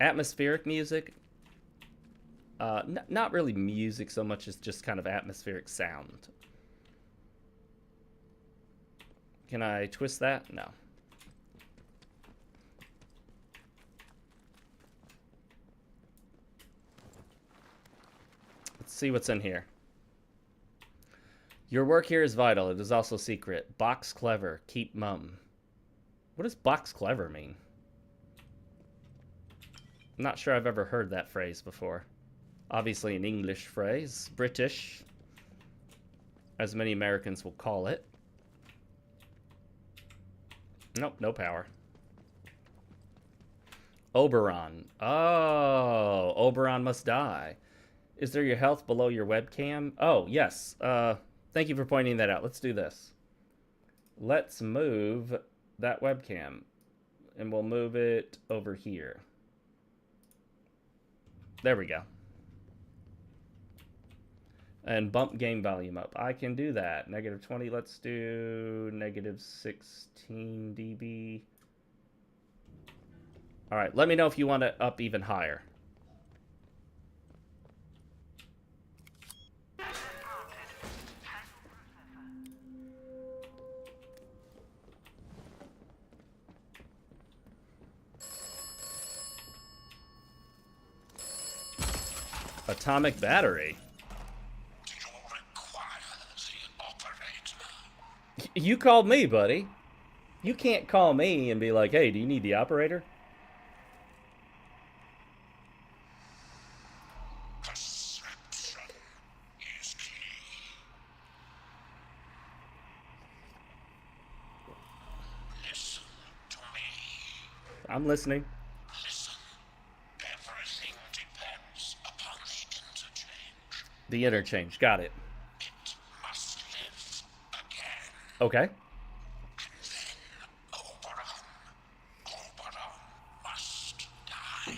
Atmospheric music. Not really music so much as just kind of atmospheric sound. Can I twist that? No. Let's see what's in here. Your work here is vital. It is also secret. Box clever. Keep mum. What does box clever mean? I'm not sure I've ever heard that phrase before. Obviously an English phrase. British, as many Americans will call it. Nope, no power. Oberon. Oh, Oberon must die. Is there your health below your webcam? Oh, yes. Thank you for pointing that out. Let's do this. Let's move that webcam. And we'll move it over here. There we go. And bump game volume up. I can do that. -20. Let's do -16 dB. All right. Let me know if you want it up even higher. Atomic battery. You called me, buddy. You can't call me and be like, hey, do you need the operator? Perception is key. Listen to me. I'm listening. Listen. Everything depends upon the interchange. The interchange. Got it. It must live again. Okay. Oberon must die.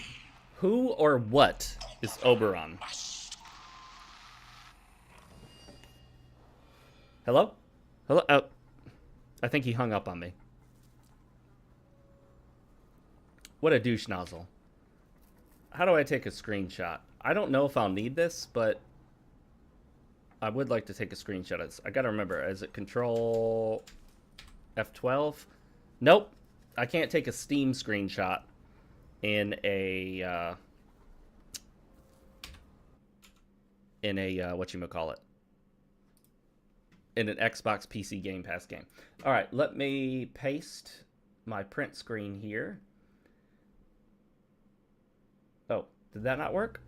Who or what is Oberon? Hello? Hello? Oh. I think he hung up on me. What a douche nozzle. How do I take a screenshot? I don't know if I'll need this, but I would like to take a screenshot of this. I gotta remember, is it Control F12? Nope. I can't take a Steam screenshot in a whatchamacallit, in an Xbox PC Game Pass game. All right, let me paste my print screen here. Oh, did that not work?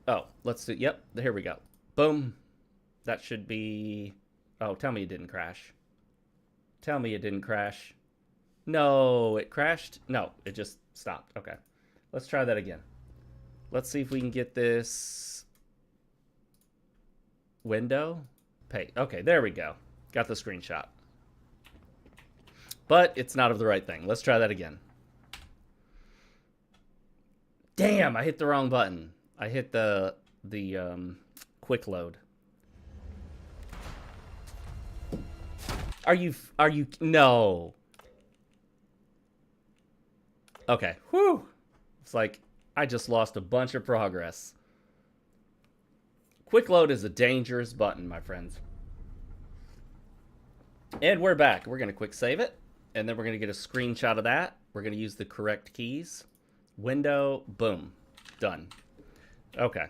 Oh, let's do, yep, here we go. Boom. That should be, oh, tell me it didn't crash. Tell me it didn't crash. No, it crashed. No, it just stopped. Okay. Let's try that again. Let's see if we can get this window. Okay, there we go. Got the screenshot. But it's not of the right thing. Let's try that again. Damn, I hit the wrong button. I hit the quick load. Are you, no. Okay, whew. It's like, I just lost a bunch of progress. Quick load is a dangerous button, my friends. And we're back. We're going to quick save it. And then we're going to get a screenshot of that. We're going to use the correct keys. Window, boom. Done. Okay.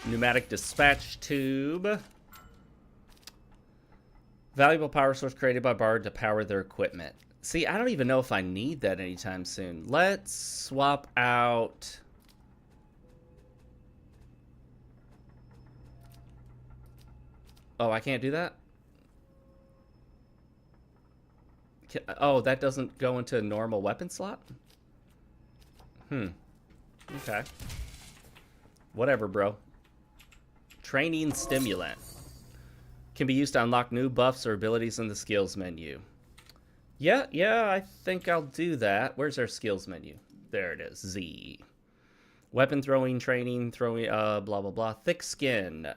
Pneumatic dispatch tube. Valuable power source created by Bard to power their equipment. See, I don't even know if I need that anytime soon. Let's swap out... Oh, I can't do that? Oh, that doesn't go into a normal weapon slot? Okay. Whatever, bro. Training stimulant. Can be used to unlock new buffs or abilities in the skills menu. Yeah, I think I'll do that. Where's our skills menu? There it is. Z. Weapon throwing, training, throwing, blah, blah, blah. Thick skin.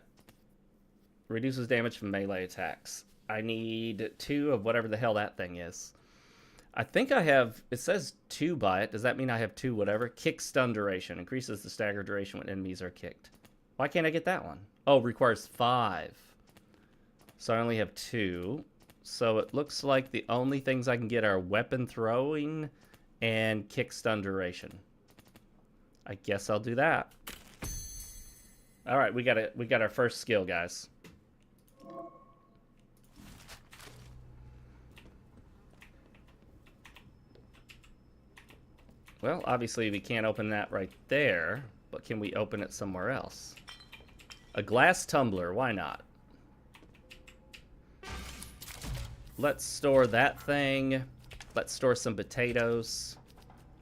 Reduces damage from melee attacks. I need 2 of whatever the hell that thing is. I think I have, it says 2 by it. Does that mean I have 2 whatever? Kick stun duration. Increases the stagger duration when enemies are kicked. Why can't I get that one? Oh, requires 5. So I only have 2. So it looks like the only things I can get are weapon throwing and kick stun duration. I guess I'll do that. All right, we got our first skill, guys. Well, obviously we can't open that right there, but can we open it somewhere else? A glass tumbler, why not? Let's store that thing. Let's store some potatoes.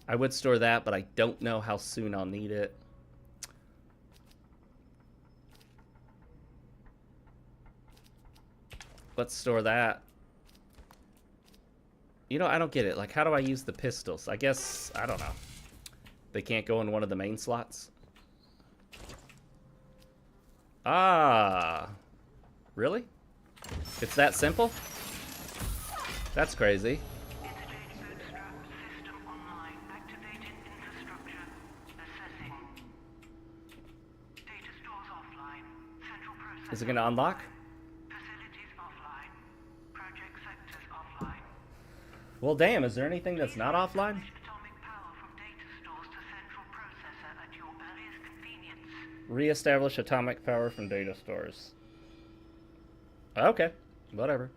I would store that, but I don't know how soon I'll need it. Let's store that. You know, I don't get it. Like, how do I use the pistols? I guess, I don't know. They can't go in one of the main slots? Ah. Really? It's that simple? That's crazy. Is it going to unlock? Well, damn, is there anything that's not offline? Re-establish atomic power from data stores. Okay, whatever.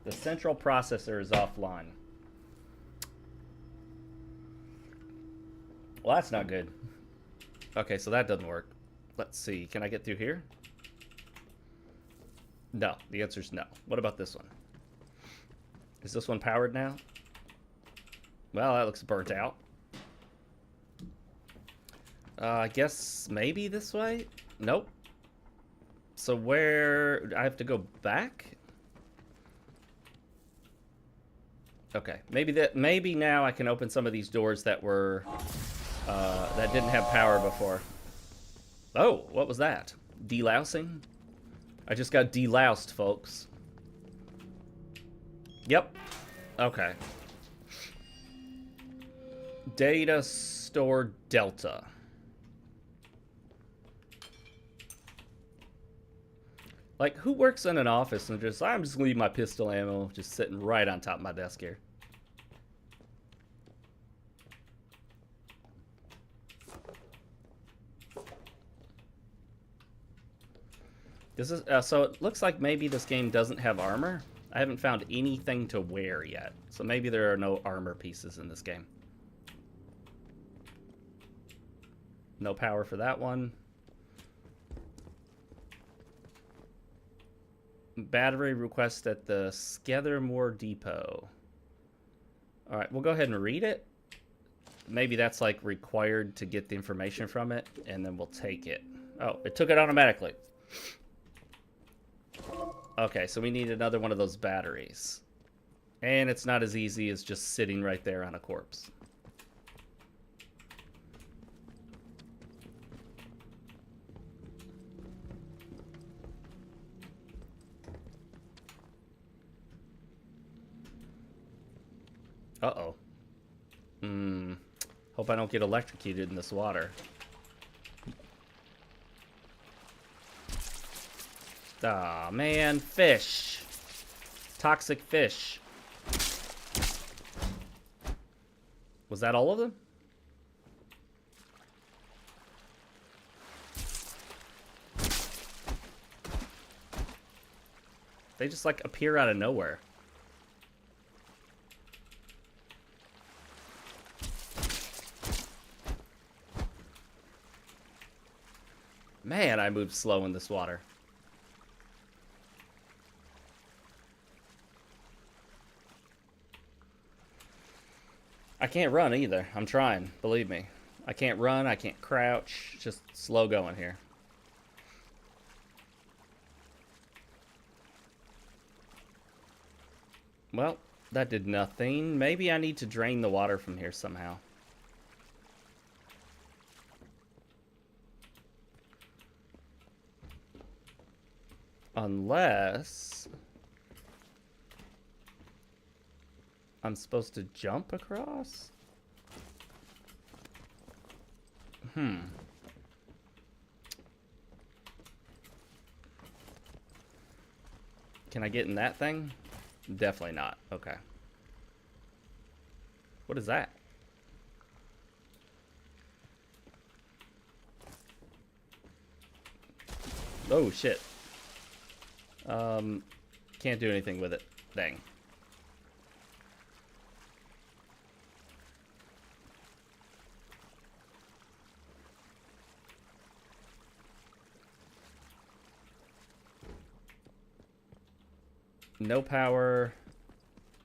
The central processor is offline. Well, that's not good. Okay, so that doesn't work. Let's see. Can I get through here? No. The answer is no. What about this one? Is this one powered now? Well, that looks burnt out. I guess maybe this way? Nope. So where... I have to go back? Okay. Maybe now I can open some of these doors that were... that didn't have power before. Oh, what was that? Delousing? I just got deloused, folks. Yep. Okay. Data store Delta. Like, who works in an office and just, I'm just leaving my pistol ammo just sitting right on top of my desk here. This is so it looks like maybe this game doesn't have armor. I haven't found anything to wear yet, so maybe there are no armor pieces in this game. No power for that one. Battery request at the Skethermore Depot. All right, we'll go ahead and read it. Maybe that's like required to get the information from it, and then we'll take it. Oh, it took it automatically. Okay, so we need another one of those batteries. And it's not as easy as just sitting right there on a corpse. Uh-oh. Hope I don't get electrocuted in this water. Aw, man, fish. Toxic fish. Was that all of them? They just like appear out of nowhere. Man, I move slow in this water. I can't run either. I'm trying, believe me. I can't run, I can't crouch. Just slow going here. Well, that did nothing. Maybe I need to drain the water from here somehow. Unless I'm supposed to jump across? Can I get in that thing? Definitely not. Okay. What is that? Oh, shit. Can't do anything with it. Dang. No power.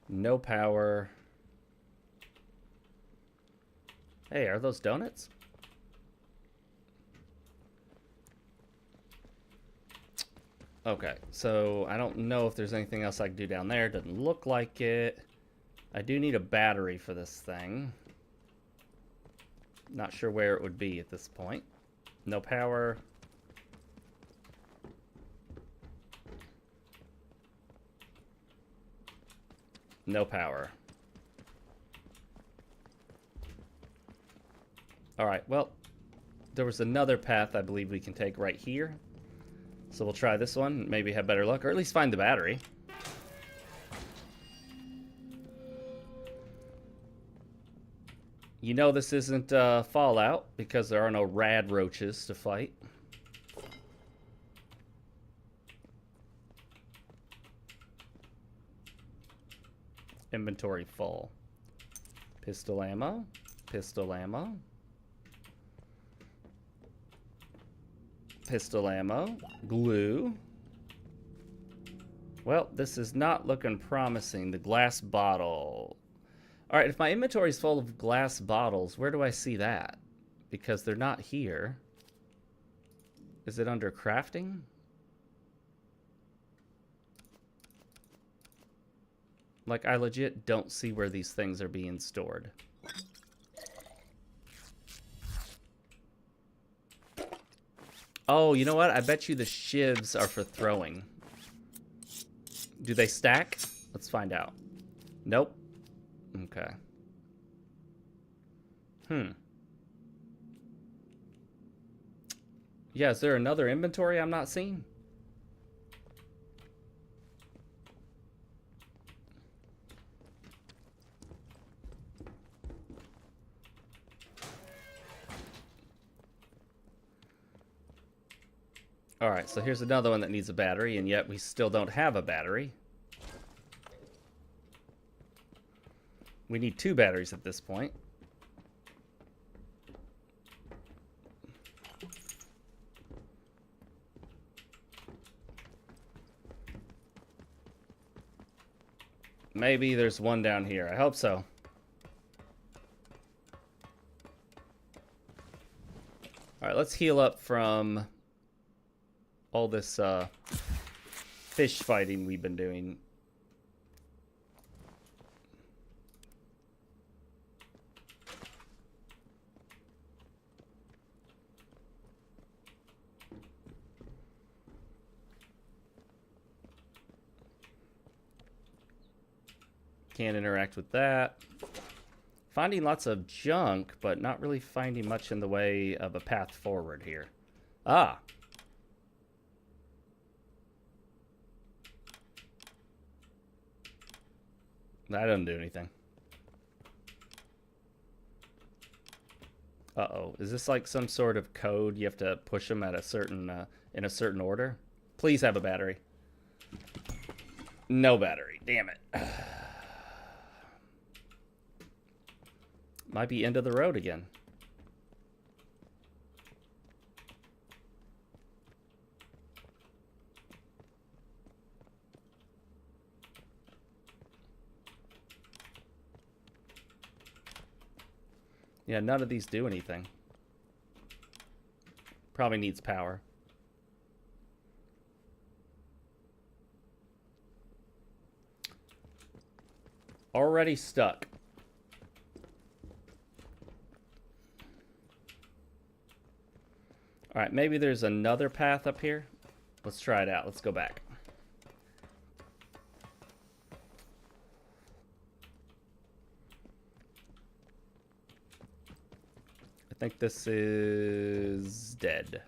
No power. Hey, are those donuts? Okay, so I don't know if there's anything else I can do down there. Doesn't look like it. I do need a battery for this thing. Not sure where it would be at this point. No power. No power. Alright, well, there was another path I believe we can take right here. So we'll try this one, maybe have better luck, or at least find the battery. You know this isn't Fallout, because there are no rad roaches to fight. Inventory full. Pistol ammo. Pistol ammo. Pistol ammo. Glue. Well, this is not looking promising. The glass bottle. Alright, if my inventory is full of glass bottles, where do I see that? Because they're not here. Is it under crafting? Like, I legit don't see where these things are being stored. Oh, you know what? I bet you the shivs are for throwing. Do they stack? Let's find out. Nope. Okay. Yeah, is there another inventory I'm not seeing? Alright, so here's another one that needs a battery, and yet we still don't have a battery. We need 2 batteries at this point. Maybe there's one down here. I hope so. Alright, let's heal up from all this fish fighting we've been doing. Can't interact with that. Finding lots of junk, but not really finding much in the way of a path forward here. Ah. That doesn't do anything. Uh-oh. Is this like some sort of code? You have to push them at a certain, in a certain order? Please have a battery. No battery. Damn it. Might be end of the road again. Yeah, none of these do anything. Probably needs power. Already stuck. Alright, maybe there's another path up here. Let's try it out. Let's go back. I think this is dead.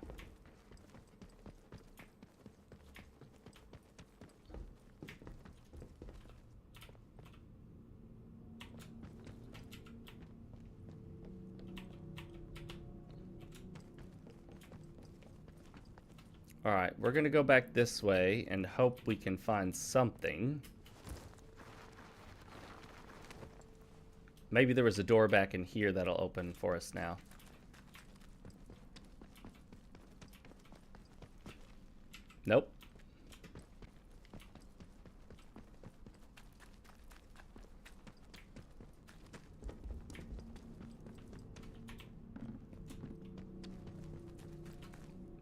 Alright, we're going to go back this way and hope we can find something. Maybe there was a door back in here that'll open for us now. Nope.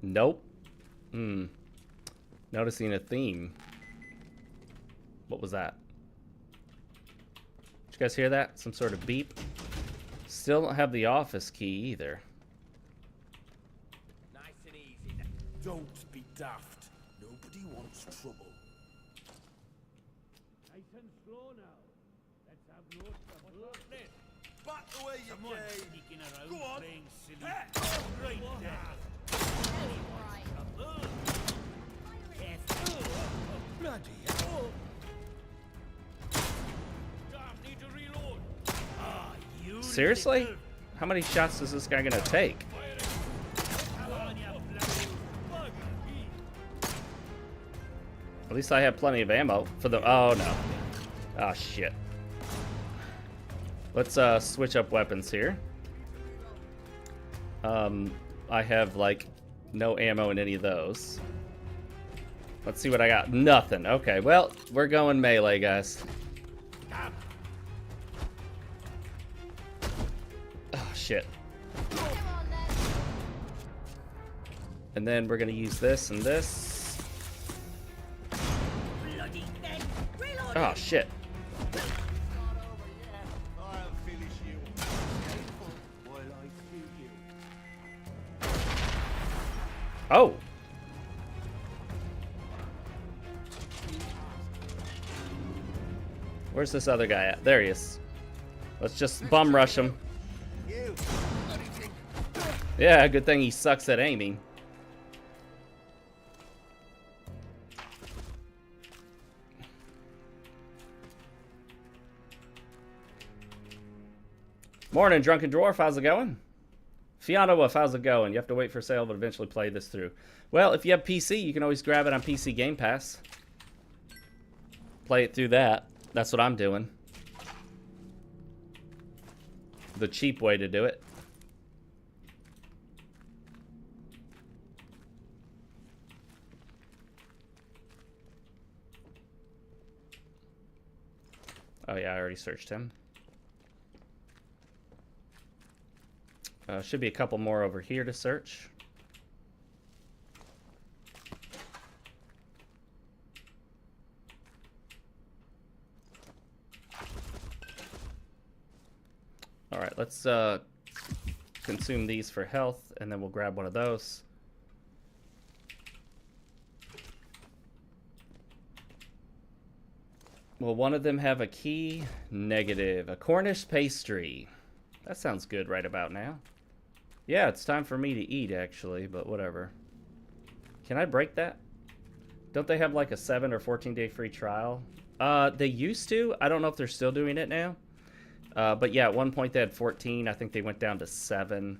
Nope. Noticing a theme. What was that? Did you guys hear that? Some sort of beep? Still don't have the office key either. Nice and easy. Don't be daft. Nobody wants trouble. Nice and slow now. Let's have no trouble. Back the way you Someone came. sneaking around Go on. playing silly. Hey. Right there. Bloody hell. Damn, need to reload. Ah, you Seriously? little How many shots is this guy gonna take? Come on, you bloody bugger. At least I have plenty of ammo for the... Oh, no. Oh, shit. Let's switch up weapons here. I have like no ammo in any of those. Let's see what I got. Nothing. Okay, well, we're going melee, guys. Oh, shit. And then we're gonna use this and this. Oh, shit. Oh. Where's this other guy at? There he is. Let's just bum rush him. Yeah, good thing he sucks at aiming. Morning, Drunken Dwarf. How's it going? Fiona Wolf, how's it going? You have to wait for sale, but eventually play this through. Well, if you have PC, you can always grab it on PC Game Pass. Play it through that. That's what I'm doing. The cheap way to do it. Oh yeah, I already searched him. Should be a couple more over here to search. All right, let's consume these for health, and then we'll grab one of those. Will one of them have a key? Negative. A Cornish pastry. That sounds good right about now. Yeah, it's time for me to eat, actually, but whatever. Can I break that? Don't they have like a 7 or 14-day free trial? They used to. I don't know if they're still doing it now. But yeah, at one point they had 14. I think they went down to 7.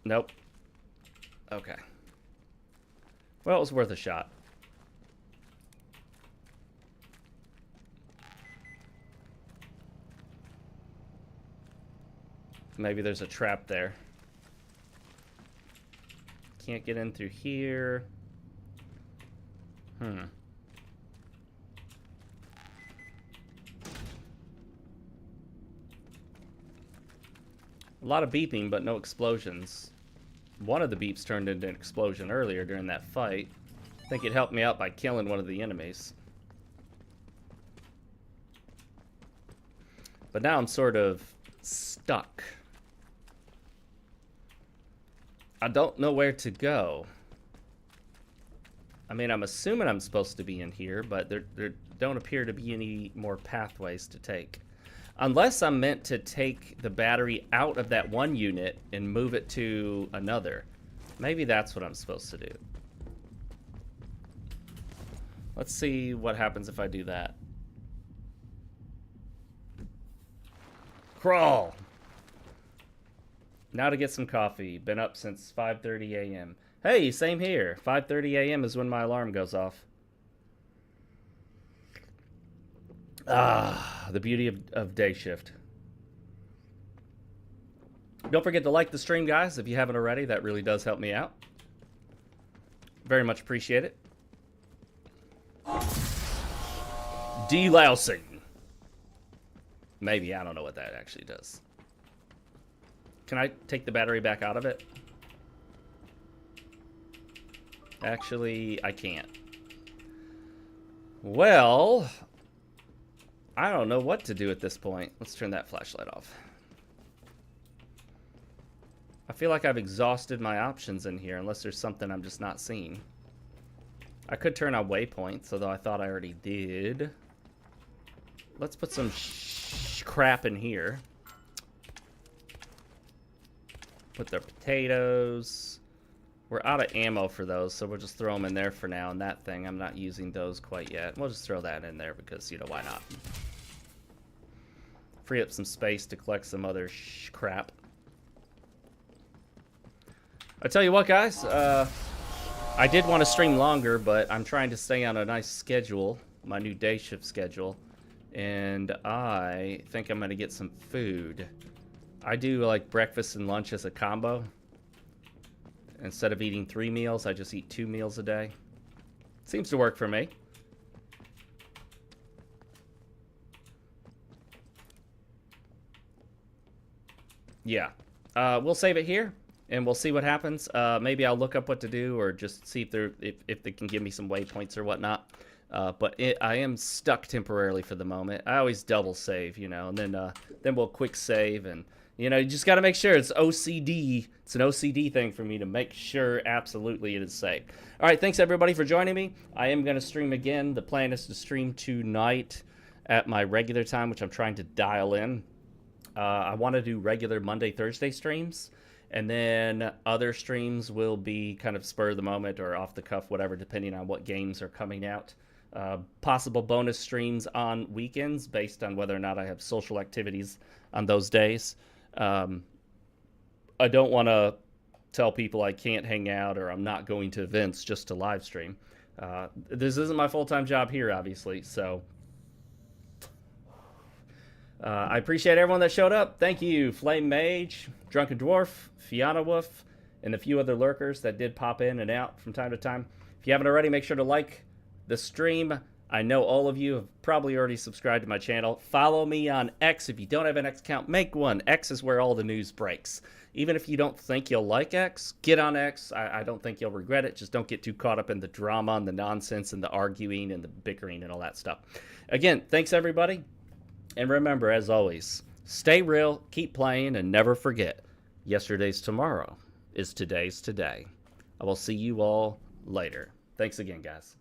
Nope. Okay. Well, it was worth a shot. Maybe there's a trap there. Can't get in through here. A lot of beeping, but no explosions. One of the beeps turned into an explosion earlier during that fight. I think it helped me out by killing one of the enemies. But now I'm sort of stuck. I don't know where to go. I mean, I'm assuming I'm supposed to be in here, but there don't appear to be any more pathways to take. Unless I'm meant to take the battery out of that one unit and move it to another. Maybe that's what I'm supposed to do. Let's see what happens if I do that. Crawl! Now to get some coffee. Been up since 5:30 a.m. Hey, same here. 5:30 a.m. is when my alarm goes off. Ah, the beauty of day shift. Don't forget to like the stream, guys, if you haven't already. That really does help me out. Very much appreciate it. Delousing. Maybe, I don't know what that actually does. Can I take the battery back out of it? Actually, I can't. Well, I don't know what to do at this point. Let's turn that flashlight off. I feel like I've exhausted my options in here, unless there's something I'm just not seeing. I could turn on waypoints, although I thought I already did. Let's put some crap in here. Put the potatoes. We're out of ammo for those, so we'll just throw them in there for now. And that thing, I'm not using those quite yet. We'll just throw that in there because, you know, why not? Free up some space to collect some other crap. I tell you what, guys. I did want to stream longer, but I'm trying to stay on a nice schedule my new day shift schedule, and I think I'm going to get some food. I do like breakfast and lunch as a combo. Instead of eating 3 meals, I just eat 2 meals a day. Seems to work for me. Yeah. We'll save it here, and we'll see what happens. Maybe I'll look up what to do, or just see if they can give me some waypoints or whatnot. But I am stuck temporarily for the moment. I always double save, you know, and then we'll quick save, and you know, you just got to make sure it's OCD. It's an OCD thing for me to make sure absolutely it is saved. All right, thanks everybody for joining me. I am going to stream again. The plan is to stream tonight at my regular time, which I'm trying to dial in. I want to do regular Monday, Thursday streams, and then other streams will be kind of spur of the moment or off the cuff, whatever, depending on what games are coming out. Possible bonus streams on weekends based on whether or not I have social activities on those days. I don't want to tell people I can't hang out or I'm not going to events just to live stream. This isn't my full-time job here, obviously, so I appreciate everyone that showed up. Thank you, Flame Mage, Drunken Dwarf, Fiona Wolf, and a few other lurkers that did pop in and out from time to time. If you haven't already, make sure to like the stream. I know all of you have probably already subscribed to my channel. Follow me on X. If you don't have an X account, make one. X is where all the news breaks. Even if you don't think you'll like X, get on X. I don't think you'll regret it. Just don't get too caught up in the drama and the nonsense and the arguing and the bickering and all that stuff. Again, thanks everybody. And remember, as always, stay real, keep playing, and never forget, yesterday's tomorrow is today's today. I will see you all later. Thanks again, guys.